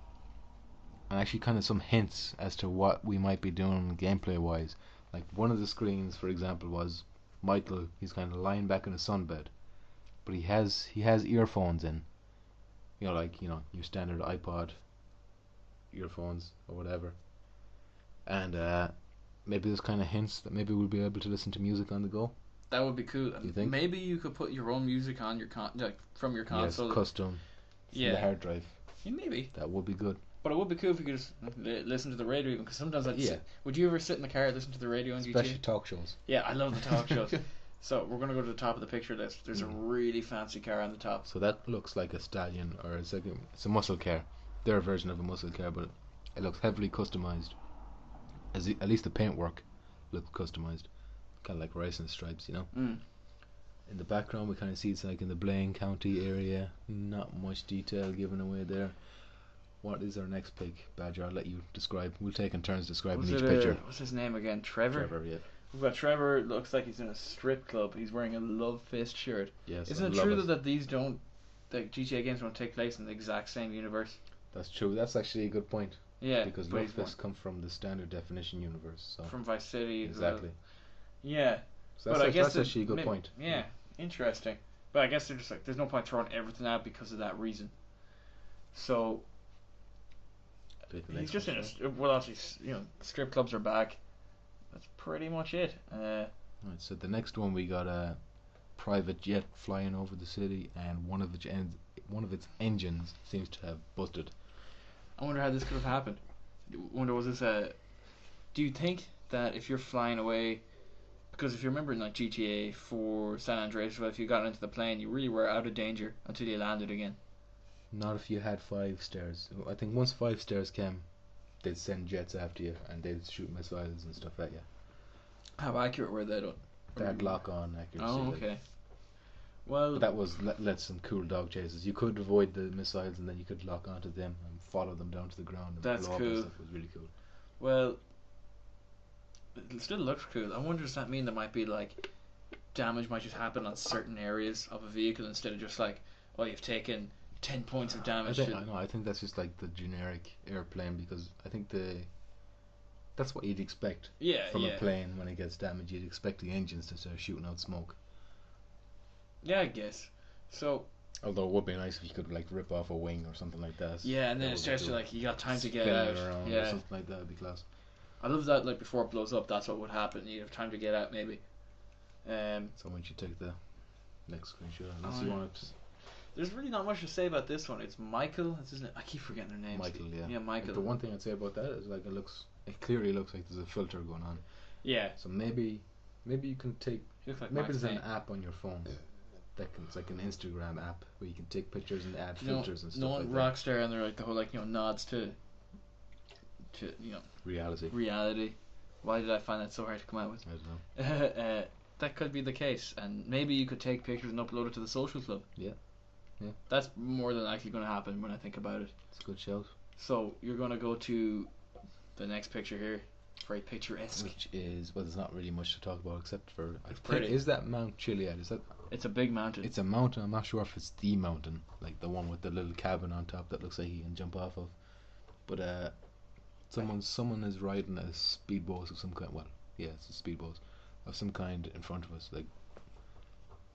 Speaker 1: actually kind of some hints as to what we might be doing gameplay wise. Like one of the screens, for example, was Michael. He's kind of lying back in a sunbed, but he has earphones in. Like your standard iPod earphones or whatever. And maybe there's kind of hints that maybe we'll be able to listen to music on the go.
Speaker 2: That would be cool.
Speaker 1: You think?
Speaker 2: Maybe you could put your own music on your from your console.
Speaker 1: Yes, custom. From the hard drive.
Speaker 2: Yeah, maybe.
Speaker 1: That would be good.
Speaker 2: But it would be cool if you could just listen to the radio even, because sometimes would you ever sit in the car and listen to the radio on GTA?
Speaker 1: Especially talk shows.
Speaker 2: Yeah, I love the talk shows. So we're going to go to the top of the picture list. There's a really fancy car on the top.
Speaker 1: So that looks like a stallion, or it's a muscle car. Their version of a muscle car, but it looks heavily customized. At least the paintwork looks customized. Kind of like racing stripes, In the background we kind of see it's like in the Blaine County area. Not much detail given away there. What is our next pick, Badger? I'll let you describe. We'll take in turns describing each picture.
Speaker 2: What's his name again? Trevor?
Speaker 1: Trevor, yeah.
Speaker 2: We've got Trevor. Looks like he's in a strip club. He's wearing a Love Fist shirt.
Speaker 1: Yes.
Speaker 2: Isn't it true that GTA games don't take place in the exact same universe?
Speaker 1: That's true. That's actually a good point.
Speaker 2: Yeah.
Speaker 1: Because Love Fist come from the standard definition universe. So.
Speaker 2: From Vice City.
Speaker 1: Exactly.
Speaker 2: Yeah.
Speaker 1: So that's actually a good point.
Speaker 2: Yeah. Interesting. But I guess they're just like, there's no point throwing everything out because of that reason. So. He's just in a. Well, obviously, strip clubs are back. That's pretty much it.
Speaker 1: Right, so the next one we got a private jet flying over the city, and one of its engines seems to have busted.
Speaker 2: I wonder how this could have happened. Was this a? Do you think that if you're flying away, because if you remember in like GTA 4, San Andreas, if you got into the plane, you really were out of danger until you landed again.
Speaker 1: Not if you had 5 stars. I think once 5 stars came, they'd send jets after you and they'd shoot missiles and stuff at you.
Speaker 2: How accurate were they?
Speaker 1: They had lock-on accuracy.
Speaker 2: Oh, okay. Well,
Speaker 1: but that was let some cool dog chases. You could avoid the missiles and then you could lock onto them and follow them down to the ground. And
Speaker 2: that's
Speaker 1: blow
Speaker 2: cool.
Speaker 1: Up and stuff. It was really cool.
Speaker 2: Well, it still looks cool. I wonder, does that mean there might be like damage might just happen on certain areas of a vehicle instead of just like, oh, you've taken 10 points of damage.
Speaker 1: I think that's just like the generic airplane, because I think that's what you'd expect from a plane when it gets damaged. You'd expect the engines to start shooting out smoke.
Speaker 2: Yeah, I guess. So.
Speaker 1: Although it would be nice if you could like rip off a wing or something like that.
Speaker 2: Yeah, and then it starts to like you got time to get out.
Speaker 1: Or something like that would be class.
Speaker 2: I love that. Like before it blows up, that's what would happen. You have time to get out, maybe.
Speaker 1: So once you take the next screenshot, unless you want to.
Speaker 2: There's really not much to say about this one. It's Michael. That's his name. I keep forgetting their names.
Speaker 1: Michael, yeah.
Speaker 2: Yeah, Michael.
Speaker 1: The one thing I'd say about that is like it clearly looks like there's a filter going on.
Speaker 2: Yeah.
Speaker 1: So maybe you can take.
Speaker 2: Like
Speaker 1: maybe there's an app on your phone. It's like an Instagram app where you can take pictures and add filters and stuff like that.
Speaker 2: Rockstar and they're like the whole nods to reality. Why did I find that so hard to come out with?
Speaker 1: I don't know.
Speaker 2: That could be the case, and maybe you could take pictures and upload it to the social club.
Speaker 1: Yeah.
Speaker 2: That's more than likely going to happen when I think about it.
Speaker 1: It's a good shout.
Speaker 2: So you're going to go to the next picture here. Very picturesque.
Speaker 1: Which is, there's not really much to talk about except for
Speaker 2: is
Speaker 1: that Mount Chiliad? Is that?
Speaker 2: It's a big mountain.
Speaker 1: It's a mountain. I'm not sure if it's the mountain, like the one with the little cabin on top that looks like you can jump off of. But someone is riding a speedboat of some kind. Well, yeah, it's a speedboat of some kind in front of us. Like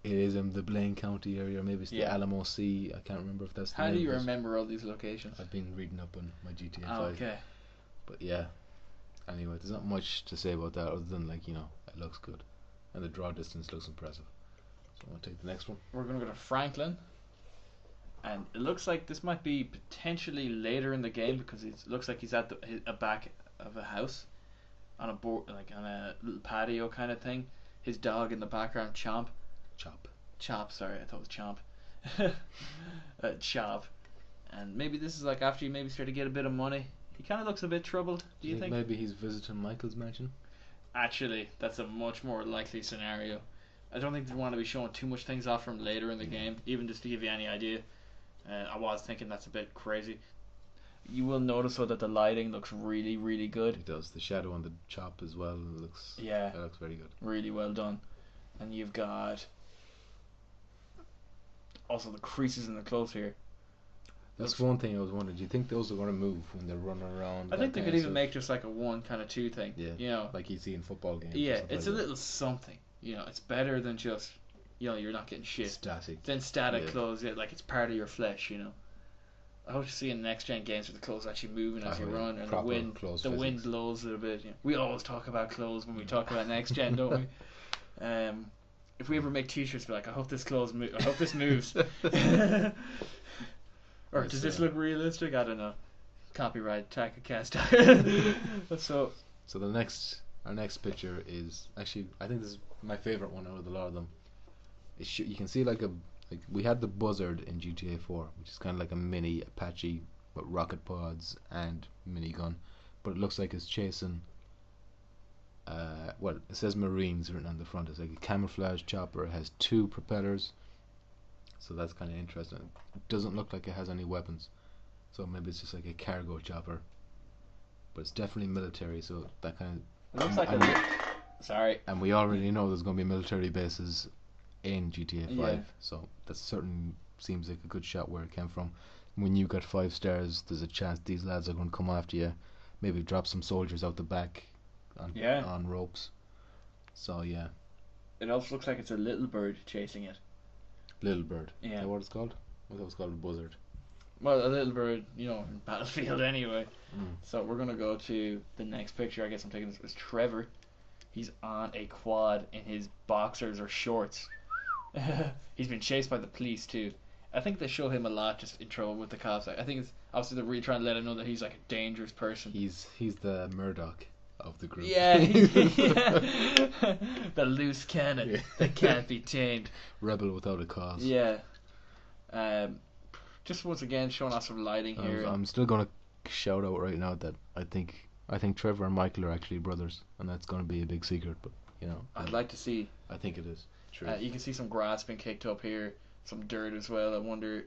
Speaker 1: it is in the Blaine County area. Maybe it's the Alamo Sea. I can't remember if that's.
Speaker 2: How do you remember all these locations?
Speaker 1: I've been reading up on my GTA 5.
Speaker 2: Oh, okay.
Speaker 1: But yeah. Anyway, there's not much to say about that other than it looks good, and the draw distance looks impressive. So I'm gonna take the next one.
Speaker 2: We're gonna go to Franklin, and it looks like this might be potentially later in the game because it looks like he's at the back of a house, on a board, like on a little patio kind of thing. His dog in the background, Chop. Sorry, I thought it was Chomp. Chop, and maybe this is like after you maybe start to get a bit of money. He kind of looks a bit troubled. Do you think?
Speaker 1: Maybe he's visiting Michael's mansion?
Speaker 2: Actually, that's a much more likely scenario. I don't think they want to be showing too much things off from later in the game, even just to give you any idea. I was thinking that's a bit crazy. You will notice though that the lighting looks really, really good.
Speaker 1: It does. The shadow on the chop as well looks.
Speaker 2: Yeah,
Speaker 1: That looks very good.
Speaker 2: really well done. And you've got also the creases in the clothes here.
Speaker 1: That's one thing I was wondering. Do you think those are going to move when they're running around?
Speaker 2: I think they could even make just like a 1 kind of 2 thing.
Speaker 1: Yeah.
Speaker 2: You know.
Speaker 1: Like you see in football games.
Speaker 2: Yeah, it's a little something. You know, it's better than just, you know, you're not getting shit.
Speaker 1: Static.
Speaker 2: Then static clothes, yeah, like it's part of your flesh, you know. I hope to see in next gen games where the clothes actually moving as you run, and the wind blows a little bit. You know. We always talk about clothes when we talk about next gen, don't we? If we ever make T-shirts, be like, I hope this I hope this moves. Or does this look realistic? I don't know. Copyright TakuCast. So
Speaker 1: our next picture is actually, I think this is my favorite one out of a lot of them. You can see like we had the Buzzard in GTA 4, which is kind of like a mini Apache with rocket pods and minigun, but it looks like it's chasing. Well, it says Marines written on the front. It's like a camouflage chopper. It has 2 propellers, so that's kind of interesting. It doesn't look like it has any weapons, so maybe it's just like a cargo chopper. But it's definitely military, so that kind of.
Speaker 2: It looks like sorry.
Speaker 1: And we already know there's going to be military bases in GTA 5,
Speaker 2: Yeah.
Speaker 1: so that certainly seems like a good shot where it came from. When you got 5 stars, there's a chance these lads are going to come after you, maybe drop some soldiers out the back on ropes. So yeah.
Speaker 2: It also looks like it's a little bird chasing it.
Speaker 1: Little bird.
Speaker 2: Yeah.
Speaker 1: Is that what it's called? I thought it was called a buzzard.
Speaker 2: Well, a little bird, you know, in Battlefield anyway.
Speaker 1: Mm.
Speaker 2: So we're gonna go to the next picture. I guess I'm taking this as Trevor. He's on a quad in his boxers or shorts. He's been chased by the police too. I think they show him a lot just in trouble with the cops. I think it's obviously they're really trying to let him know that he's like a dangerous person.
Speaker 1: He's the Murdoch of the group.
Speaker 2: Yeah, the loose cannon that can't be tamed.
Speaker 1: Rebel without a cause.
Speaker 2: Yeah. Just once again showing us some lighting here.
Speaker 1: I'm still gonna shout out right now that I think Trevor and Michael are actually brothers, and that's gonna be a big secret. But you know,
Speaker 2: I'd like to see.
Speaker 1: I think it is true.
Speaker 2: You can see some grass being kicked up here, some dirt as well. I wonder,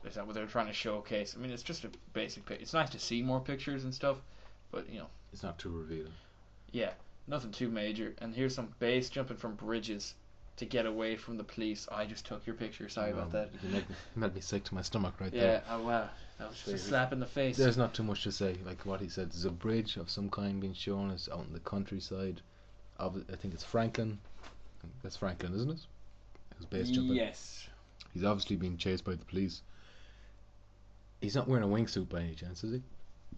Speaker 2: is that what they're trying to showcase? I mean, it's just a basic picture. It's nice to see more pictures and stuff, but you know,
Speaker 1: it's not too revealing.
Speaker 2: Yeah, nothing too major. And here's some base jumping from bridges to get away from the police. I just took your picture. Sorry about that.
Speaker 1: You made me sick to my stomach right there.
Speaker 2: Yeah, oh wow. That was just a slap in the face.
Speaker 1: There's not too much to say. Like what he said, there's a bridge of some kind being shown. It's out in the countryside. I think it's Franklin. That's Franklin, isn't it? Who's base jumping.
Speaker 2: Yes.
Speaker 1: He's obviously being chased by the police. He's not wearing a wingsuit by any chance, is he?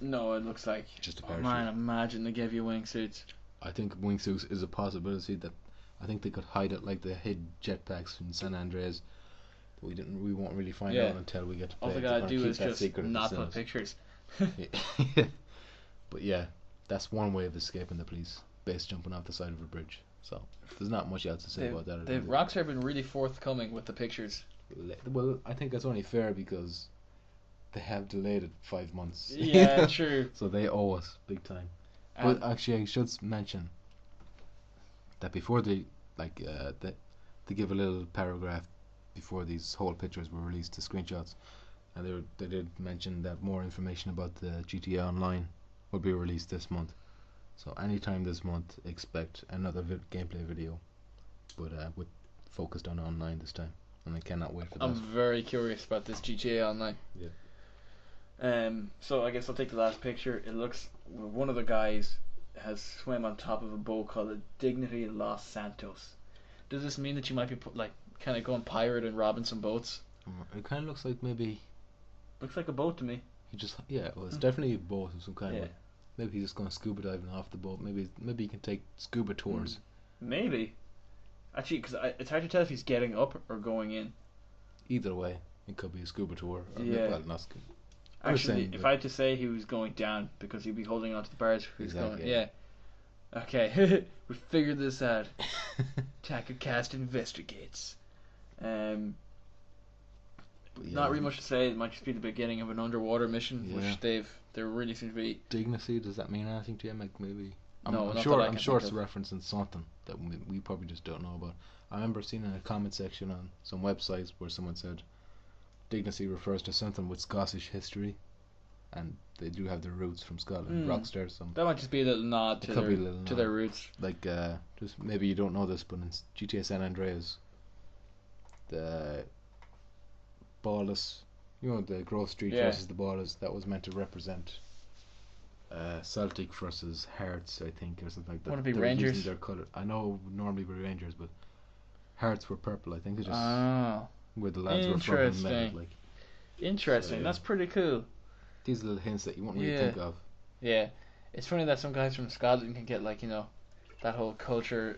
Speaker 2: No, it looks like.
Speaker 1: Just a
Speaker 2: Oh
Speaker 1: parachute.
Speaker 2: man, imagine they gave you wingsuits.
Speaker 1: I think wingsuits is a possibility. That I think they could hide it like they hid jetpacks in San Andreas. We won't really find out until we get to play.
Speaker 2: All they gotta do is just not put pictures.
Speaker 1: Yeah. But yeah, that's one way of escaping the police. Base jumping off the side of a bridge. So there's not much else to say about that.
Speaker 2: Rockstar have been really forthcoming with the pictures.
Speaker 1: Well, I think that's only fair because they have delayed it 5 months.
Speaker 2: Yeah, true.
Speaker 1: So they owe us big time. But actually, I should mention that before they give a little paragraph before these whole pictures were released, the screenshots, and they did mention that more information about the GTA Online will be released this month. So anytime this month, expect another gameplay video, but with focused on online this time, and I cannot wait for that.
Speaker 2: I'm very curious about this GTA Online.
Speaker 1: Yeah.
Speaker 2: So I guess I'll take the last picture. It looks one of the guys has swam on top of a boat called the Dignity Los Santos. Does this mean that you might be kind of going pirate and robbing some boats?
Speaker 1: It kind of looks like maybe.
Speaker 2: Looks like a boat to me.
Speaker 1: Well, it's definitely a boat of some kind. Yeah. Maybe he's just going scuba diving off the boat. Maybe he can take scuba tours.
Speaker 2: Maybe. Actually, because it's hard to tell if he's getting up or going in.
Speaker 1: Either way, it could be a scuba tour. Or not scuba.
Speaker 2: Actually, if I had to say, he was going down because he'd be holding onto the bars.
Speaker 1: Exactly.
Speaker 2: Yeah. Okay, we figured this out. TakuCast investigates. Not really much to say. It might just be the beginning of an underwater mission, which they really seem to be.
Speaker 1: Dignity, does that mean anything to you? Like maybe.
Speaker 2: I'm
Speaker 1: sure it's referencing something that we probably just don't know about. I remember seeing in a comment section on some websites where someone said Dignity refers to something with Scottish history. and they do have their roots from Scotland. Rockstar, some
Speaker 2: That might just be a little nod to their
Speaker 1: nod.
Speaker 2: their roots.
Speaker 1: Like just maybe you don't know this, but in GTA San Andreas, the Ballas, the Grove Street versus the Ballas, that was meant to represent Celtic versus Hearts, I think, or something like that.
Speaker 2: Want to be
Speaker 1: They were
Speaker 2: Rangers?
Speaker 1: using their colour. I know it would normally be Rangers, but Hearts were purple. I think it just where the lads were from.
Speaker 2: Interesting.
Speaker 1: Like,
Speaker 2: Interesting.
Speaker 1: So, yeah.
Speaker 2: That's pretty cool.
Speaker 1: these little hints that you wouldn't really think of.
Speaker 2: Yeah, it's funny that some guys from Scotland can get like that whole culture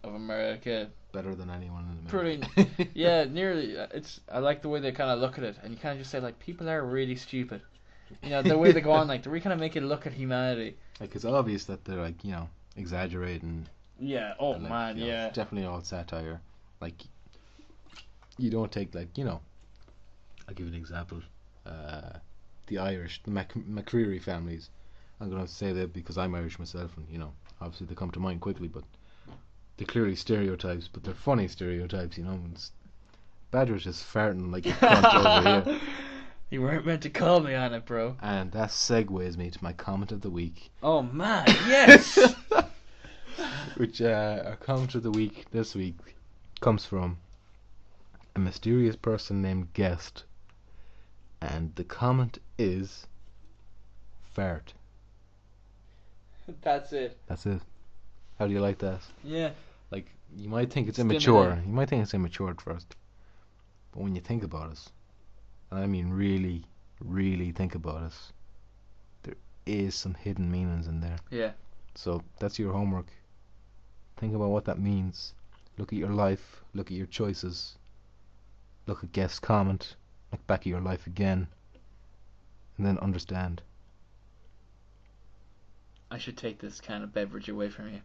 Speaker 2: of America
Speaker 1: Better than anyone in the
Speaker 2: pretty. Yeah, nearly. I like the way they kind of look at it, and you kind of just say like people are really stupid. The way they go on, like they really kind of make it look at humanity.
Speaker 1: Like it's obvious that they're like exaggerating.
Speaker 2: Yeah. Oh
Speaker 1: and, like,
Speaker 2: man. Yeah.
Speaker 1: Definitely all satire. Like you don't take like I'll give you an example. The Irish, the McCreary families. I'm gonna say that because I'm Irish myself, and obviously they come to mind quickly, but they're clearly stereotypes, but they're funny stereotypes. It's Badger's just farting like a cunt over here.
Speaker 2: You weren't meant to call me on it, bro.
Speaker 1: And that segues me to my comment of the week.
Speaker 2: Oh man, yes.
Speaker 1: Which our comment of the week this week comes from a mysterious person named Guest, and the comment is fart.
Speaker 2: That's it.
Speaker 1: That's it. How do you like that?
Speaker 2: Yeah.
Speaker 1: Like you might think it's immature. You might think it's immature at first, but when you think about it, and I mean really, really think about it, there is some hidden meanings in there.
Speaker 2: Yeah.
Speaker 1: So that's your homework. Think about what that means. Look at your life. Look at your choices. Look at Guest's comment. Look back at your life again, and then understand.
Speaker 2: I should take this kind of beverage away from you.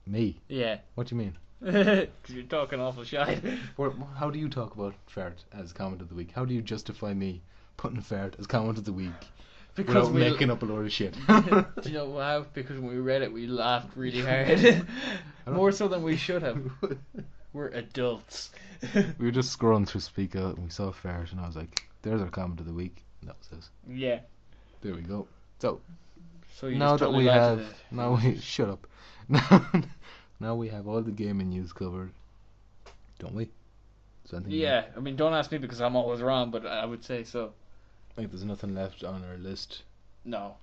Speaker 1: Me?
Speaker 2: Yeah.
Speaker 1: What do you mean?
Speaker 2: Because you're talking awful shite.
Speaker 1: How do you talk about fart as comment of the week? How do you justify me putting fart as comment of the week
Speaker 2: Because
Speaker 1: without making up a load of shit?
Speaker 2: Do you know how? Because when we read it, we laughed really hard. More so than we should have. We're adults.
Speaker 1: We were just scrolling through Speak Out and we saw fart, and I was like, "There's our comment of the week." And that was it.
Speaker 2: Yeah.
Speaker 1: There we go. So
Speaker 2: you
Speaker 1: now
Speaker 2: just
Speaker 1: that
Speaker 2: totally
Speaker 1: we
Speaker 2: lied
Speaker 1: have,
Speaker 2: to the-
Speaker 1: now we shut up. Now we have all the gaming news covered, don't we?
Speaker 2: Yeah, I mean, don't ask me because I'm always wrong, but I would say so.
Speaker 1: Like there's nothing left on our list.
Speaker 2: No.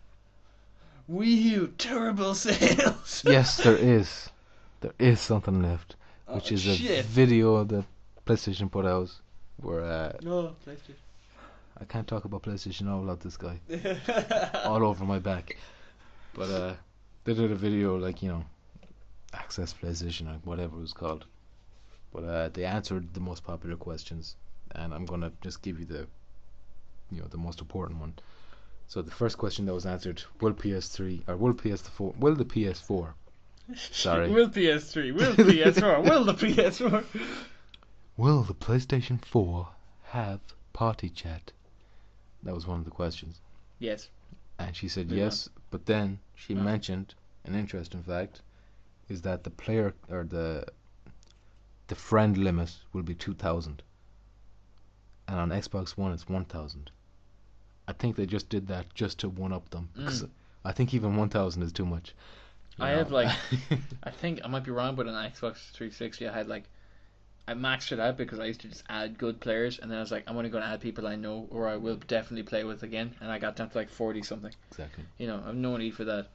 Speaker 2: Wii U terrible sales.
Speaker 1: Yes, there is. There is something left, which is a video that PlayStation put out where
Speaker 2: No, PlayStation.
Speaker 1: I can't talk about PlayStation all without this guy all over my back. But they did a video like Access PlayStation or whatever it was called. But they answered the most popular questions, and I'm gonna just give you the the most important one. So the first question that was answered: will PS3 or will PS4? Will the PS4? Sorry.
Speaker 2: Will PS3? Will PS4? Will the PS4?
Speaker 1: Will the PlayStation 4 have party chat? That was one of the questions.
Speaker 2: Yes.
Speaker 1: And she said yes, but then she mentioned an interesting fact is that the player or the friend limit will be 2,000, and on Xbox One it's 1,000. I think they just did that just to one up them, because I think even 1,000 is too much.
Speaker 2: I have like I think I might be wrong, but on Xbox 360 I had like I maxed it out because I used to just add good players, and then I was like, I'm only going to add people I know or I will definitely play with again, and I got down to like 40 something.
Speaker 1: Exactly.
Speaker 2: I've no need for that.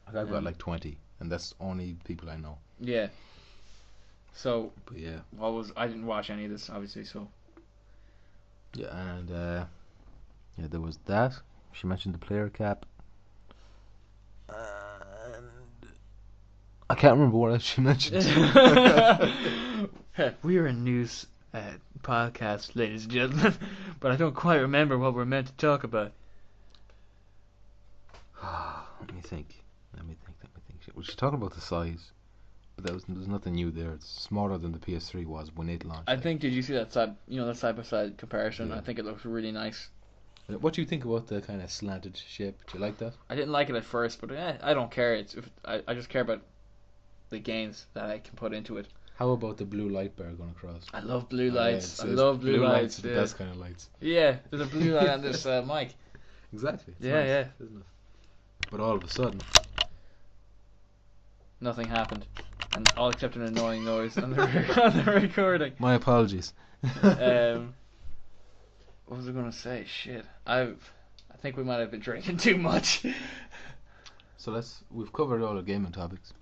Speaker 1: I've got like 20, and that's only people I know.
Speaker 2: Yeah. So.
Speaker 1: But yeah.
Speaker 2: I didn't watch any of this, obviously. So.
Speaker 1: Yeah, and there was that. She mentioned the player cap. And I can't remember what else she mentioned.
Speaker 2: We're a news podcast, ladies and gentlemen, but I don't quite remember what we're meant to talk about.
Speaker 1: Let me think. We should talk about the size, but there's nothing new there. It's smaller than the PS3 was when it launched.
Speaker 2: I think. Did you see that side by side comparison?
Speaker 1: Yeah.
Speaker 2: I think it looks really nice.
Speaker 1: What do you think about the kind of slanted shape? Do you like that?
Speaker 2: I didn't like it at first, but I don't care. I just care about the gains that I can put into it.
Speaker 1: How about the blue light bar going across?
Speaker 2: I love blue lights.
Speaker 1: Yeah,
Speaker 2: I love blue lights.
Speaker 1: The best kind of lights.
Speaker 2: Yeah, there's a blue light on this mic.
Speaker 1: Exactly. It's
Speaker 2: Yeah,
Speaker 1: nice,
Speaker 2: yeah.
Speaker 1: isn't it? But all of a sudden,
Speaker 2: Nothing happened, and all except an annoying noise on the recording.
Speaker 1: my apologies.
Speaker 2: What was I gonna say? Shit, I think we might have been drinking too much.
Speaker 1: So we've covered all the gaming topics.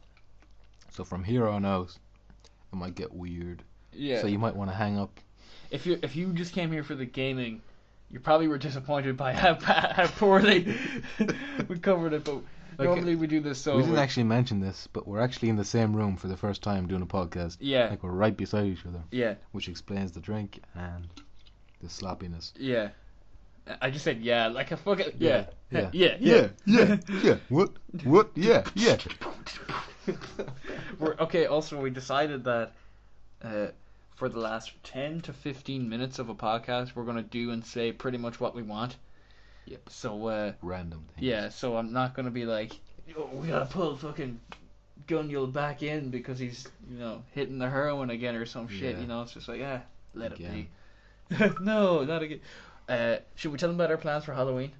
Speaker 1: So from here on out, it might get weird.
Speaker 2: Yeah.
Speaker 1: So you might want to hang up.
Speaker 2: If you just came here for the gaming, you probably were disappointed by how poorly we covered it. But normally we do this so.
Speaker 1: We didn't actually mention this, but we're actually in the same room for the first time doing a podcast.
Speaker 2: Yeah.
Speaker 1: Like we're right beside each other.
Speaker 2: Yeah.
Speaker 1: Which explains the drink and the sloppiness.
Speaker 2: Yeah. I just said yeah, like a fucking yeah.
Speaker 1: Yeah.
Speaker 2: Yeah.
Speaker 1: What? Yeah.
Speaker 2: Okay. Also, we decided that for the last 10 to 15 minutes of a podcast, we're gonna do and say pretty much what we want.
Speaker 1: Yep.
Speaker 2: So
Speaker 1: random things.
Speaker 2: yeah. So I'm not gonna be like, oh, we gotta pull fucking Gunyul back in because he's hitting the heroin again or some shit.
Speaker 1: Yeah.
Speaker 2: It's just like let
Speaker 1: Again.
Speaker 2: it be. No, not again. Should we tell them about our plans for Halloween?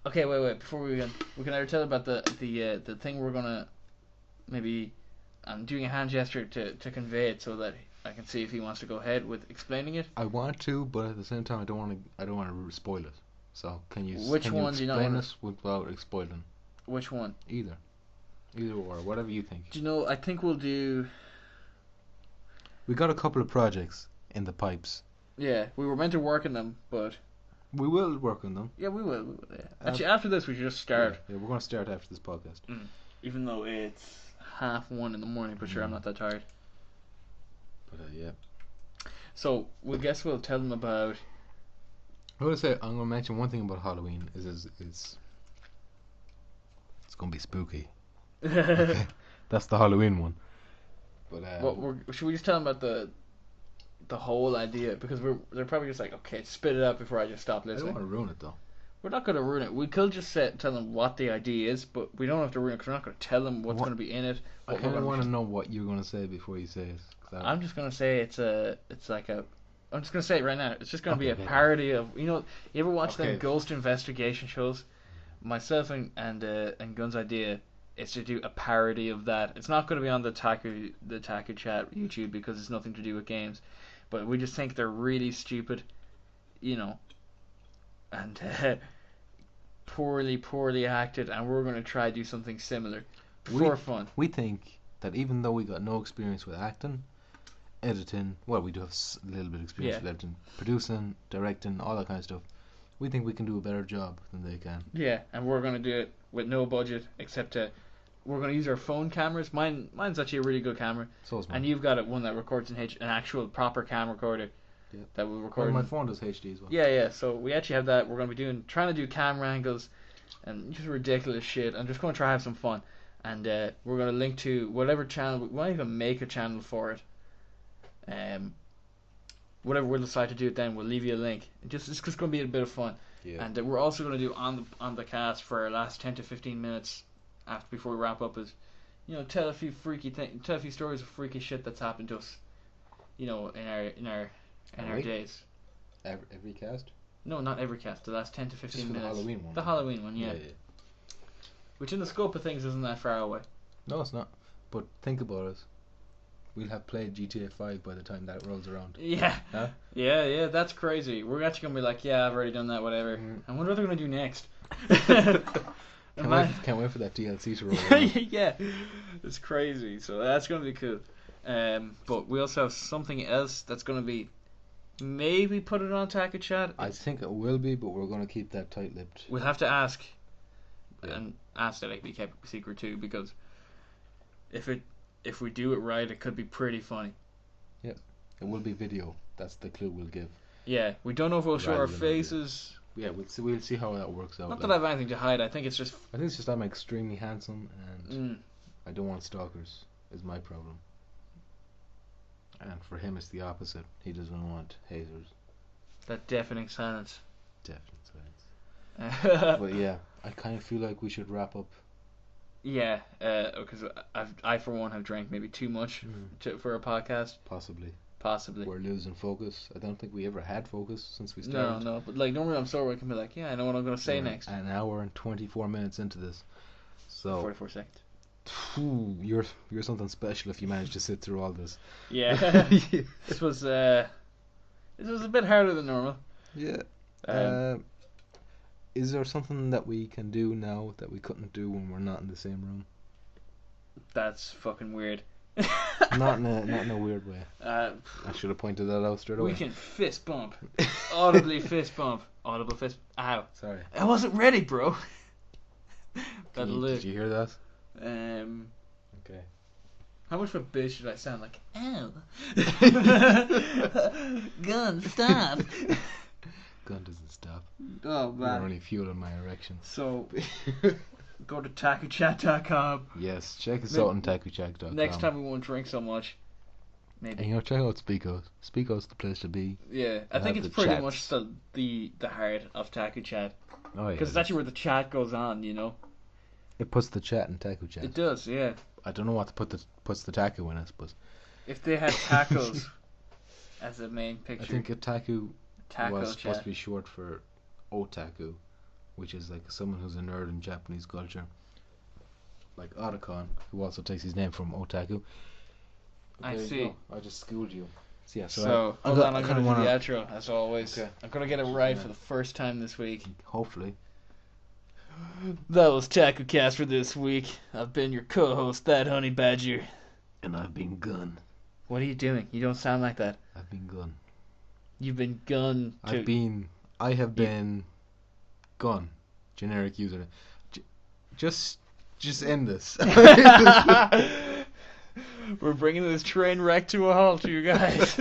Speaker 2: Okay, wait. Before we can either tell about the thing we're gonna maybe. I'm doing a hand gesture to convey it so that I can see if he wants to go ahead with explaining it.
Speaker 1: I want to, but at the same time, I don't want to spoil it. So can you?
Speaker 2: Which
Speaker 1: can
Speaker 2: one
Speaker 1: you
Speaker 2: do you not
Speaker 1: explain
Speaker 2: wanna-
Speaker 1: it without spoiling?
Speaker 2: Which one?
Speaker 1: Either or, whatever you think.
Speaker 2: Do you know? I think we'll do.
Speaker 1: We got a couple of projects in the pipes.
Speaker 2: Yeah, we were meant to work on them, but
Speaker 1: We will work on them.
Speaker 2: yeah, we will. Yeah. Actually, after this, we should just start.
Speaker 1: Yeah, we're going to start after this podcast.
Speaker 2: Even though it's 1:30 in the morning, but sure, I'm not that tired.
Speaker 1: But yeah.
Speaker 2: So we guess we'll tell them about.
Speaker 1: I'm going to mention one thing about Halloween is it's going to be spooky. Okay. That's the Halloween one. But
Speaker 2: Should we just tell them about the whole idea, because they're probably just like, okay, spit it out before I just stop
Speaker 1: I don't
Speaker 2: listening.
Speaker 1: want to ruin it though.
Speaker 2: We're not going to ruin it. We could just tell them what the idea is, but we don't have to ruin it because we're not going to tell them what's going to be in it.
Speaker 1: I kind of want to know what you're going to say before you say it.
Speaker 2: I'm just going to say I'm just going to say it right now. It's just going to be a
Speaker 1: Okay.
Speaker 2: parody of, you ever watch
Speaker 1: Okay.
Speaker 2: them ghost investigation shows? Myself and Gun's idea is to do a parody of that. It's not going to be on the Taku Chat YouTube because it's nothing to do with games, but we just think they're really stupid, and poorly acted, and we're going to try to do something similar for fun.
Speaker 1: We think that even though we got no experience with acting, editing, well, we do have a little bit of experience with editing, producing, directing, all that kind of stuff. We think we can do a better job than they can.
Speaker 2: Yeah, and we're going to do it with no budget except we're going to use our phone cameras. Mine's actually a really good camera.
Speaker 1: So is mine.
Speaker 2: And you've got one that records in an actual proper camera recorder.
Speaker 1: Yep.
Speaker 2: That will record.
Speaker 1: Well, my phone does HD as well.
Speaker 2: Yeah. So we actually have that. We're going to be trying to do camera angles and just ridiculous shit. I'm just going to try to have some fun. And we're going to link to whatever channel. We might even make a channel for it. Whatever we'll decide to do it then, we'll leave you a link. It's just going to be a bit of fun.
Speaker 1: Yeah.
Speaker 2: And we're also going to do on the cast for our last 10 to 15 minutes before we wrap up is, tell a few stories of freaky shit that's happened to us, in our days.
Speaker 1: Every cast?
Speaker 2: No, not every cast. The last 10 to 15
Speaker 1: Just for
Speaker 2: minutes.
Speaker 1: the Halloween one.
Speaker 2: The Halloween one, yeah. Which in the scope of things isn't that far away.
Speaker 1: No, it's not. But think about it. We'll have played GTA 5 by the time that rolls around.
Speaker 2: Yeah.
Speaker 1: Huh?
Speaker 2: Yeah, that's crazy. We're actually going to be like, yeah, I've already done that, whatever. I wonder what they're going to do next.
Speaker 1: Can't wait for that DLC to roll around.
Speaker 2: Yeah, it's crazy. So that's going to be cool. But we also have something else that's going to be maybe put it on Taku Chat.
Speaker 1: I think it will be, but we're going to keep that tight-lipped.
Speaker 2: We'll have to ask.
Speaker 1: Yeah.
Speaker 2: And ask that it be kept secret too, because if we do it right, it could be pretty funny.
Speaker 1: Yep. It will be video. That's the clue we'll give.
Speaker 2: Yeah, we don't know if we'll show
Speaker 1: Rather
Speaker 2: our
Speaker 1: than
Speaker 2: faces.
Speaker 1: Yeah, we'll see how that works out.
Speaker 2: Not that I have anything to hide. I think it's just.
Speaker 1: I think it's just I'm extremely handsome and I don't want stalkers. Is my problem. And for him, it's the opposite. He doesn't want haters.
Speaker 2: That deafening silence.
Speaker 1: Definitely. But yeah, I kind of feel like we should wrap up.
Speaker 2: Yeah, because I for one have drank maybe too much for a podcast.
Speaker 1: Possibly.
Speaker 2: Possibly.
Speaker 1: we're losing focus. I don't think we ever had focus since we
Speaker 2: No,
Speaker 1: started.
Speaker 2: no, but like normally I'm sober, I can be like, yeah, I know what I'm gonna say
Speaker 1: We're
Speaker 2: next.
Speaker 1: An hour and 24 minutes into this. So
Speaker 2: 44 seconds.
Speaker 1: you're something special if you manage to sit through all this.
Speaker 2: Yeah. This was a bit harder than normal.
Speaker 1: Yeah.
Speaker 2: Um,
Speaker 1: Is there something that we can do now that we couldn't do when we're not in the same room?
Speaker 2: That's fucking weird.
Speaker 1: Not in a weird way.
Speaker 2: Uh,
Speaker 1: I should have pointed that out straight away.
Speaker 2: we can fist bump. Audibly fist bump. Audible fist. Ow.
Speaker 1: Sorry.
Speaker 2: I wasn't ready, bro. That'll
Speaker 1: Did
Speaker 2: do.
Speaker 1: you hear that? Okay.
Speaker 2: How much of a bitch should I sound like? Ow. Gun, stop.
Speaker 1: Gun doesn't stop.
Speaker 2: Oh,
Speaker 1: You're
Speaker 2: man.
Speaker 1: only fueling my erection.
Speaker 2: So, go to TakuCast.com.
Speaker 1: Yes, check us out on TakuCast.com.
Speaker 2: Next time we won't drink so much. Maybe.
Speaker 1: And check out Speakos. Speakos the place to be.
Speaker 2: Yeah, I
Speaker 1: We'll
Speaker 2: think
Speaker 1: have
Speaker 2: it's
Speaker 1: the
Speaker 2: pretty
Speaker 1: chats.
Speaker 2: much the heart of TakuChat.
Speaker 1: Oh yeah.
Speaker 2: Because it's actually where the chat goes on, you know?
Speaker 1: It puts the chat in TakuCast.
Speaker 2: It does, yeah.
Speaker 1: I don't know what puts the taku in it, but
Speaker 2: If they had tacos as a main picture.
Speaker 1: I think a taku
Speaker 2: Taco
Speaker 1: was supposed
Speaker 2: chat.
Speaker 1: to be short for otaku, which is like someone who's a nerd in Japanese culture. Like Otacon, who also takes his name from otaku.
Speaker 2: I
Speaker 1: There you
Speaker 2: see.
Speaker 1: go. I just schooled you. So yeah,
Speaker 2: So,
Speaker 1: I
Speaker 2: hold
Speaker 1: got-
Speaker 2: on, I'm
Speaker 1: I
Speaker 2: going to do
Speaker 1: kinda
Speaker 2: the
Speaker 1: wanna-
Speaker 2: outro, as always.
Speaker 1: Okay.
Speaker 2: I'm going to get it right
Speaker 1: Yeah.
Speaker 2: for the first time this week.
Speaker 1: Hopefully.
Speaker 2: That was TakuCast for this week. I've been your co-host, That Honey Badger.
Speaker 1: And I've been gun.
Speaker 2: What are you doing? You don't sound like that.
Speaker 1: I've been gun.
Speaker 2: You've been gunned to...
Speaker 1: I have been gun. Generic user. Just end this.
Speaker 2: We're bringing this train wreck to a halt, you guys.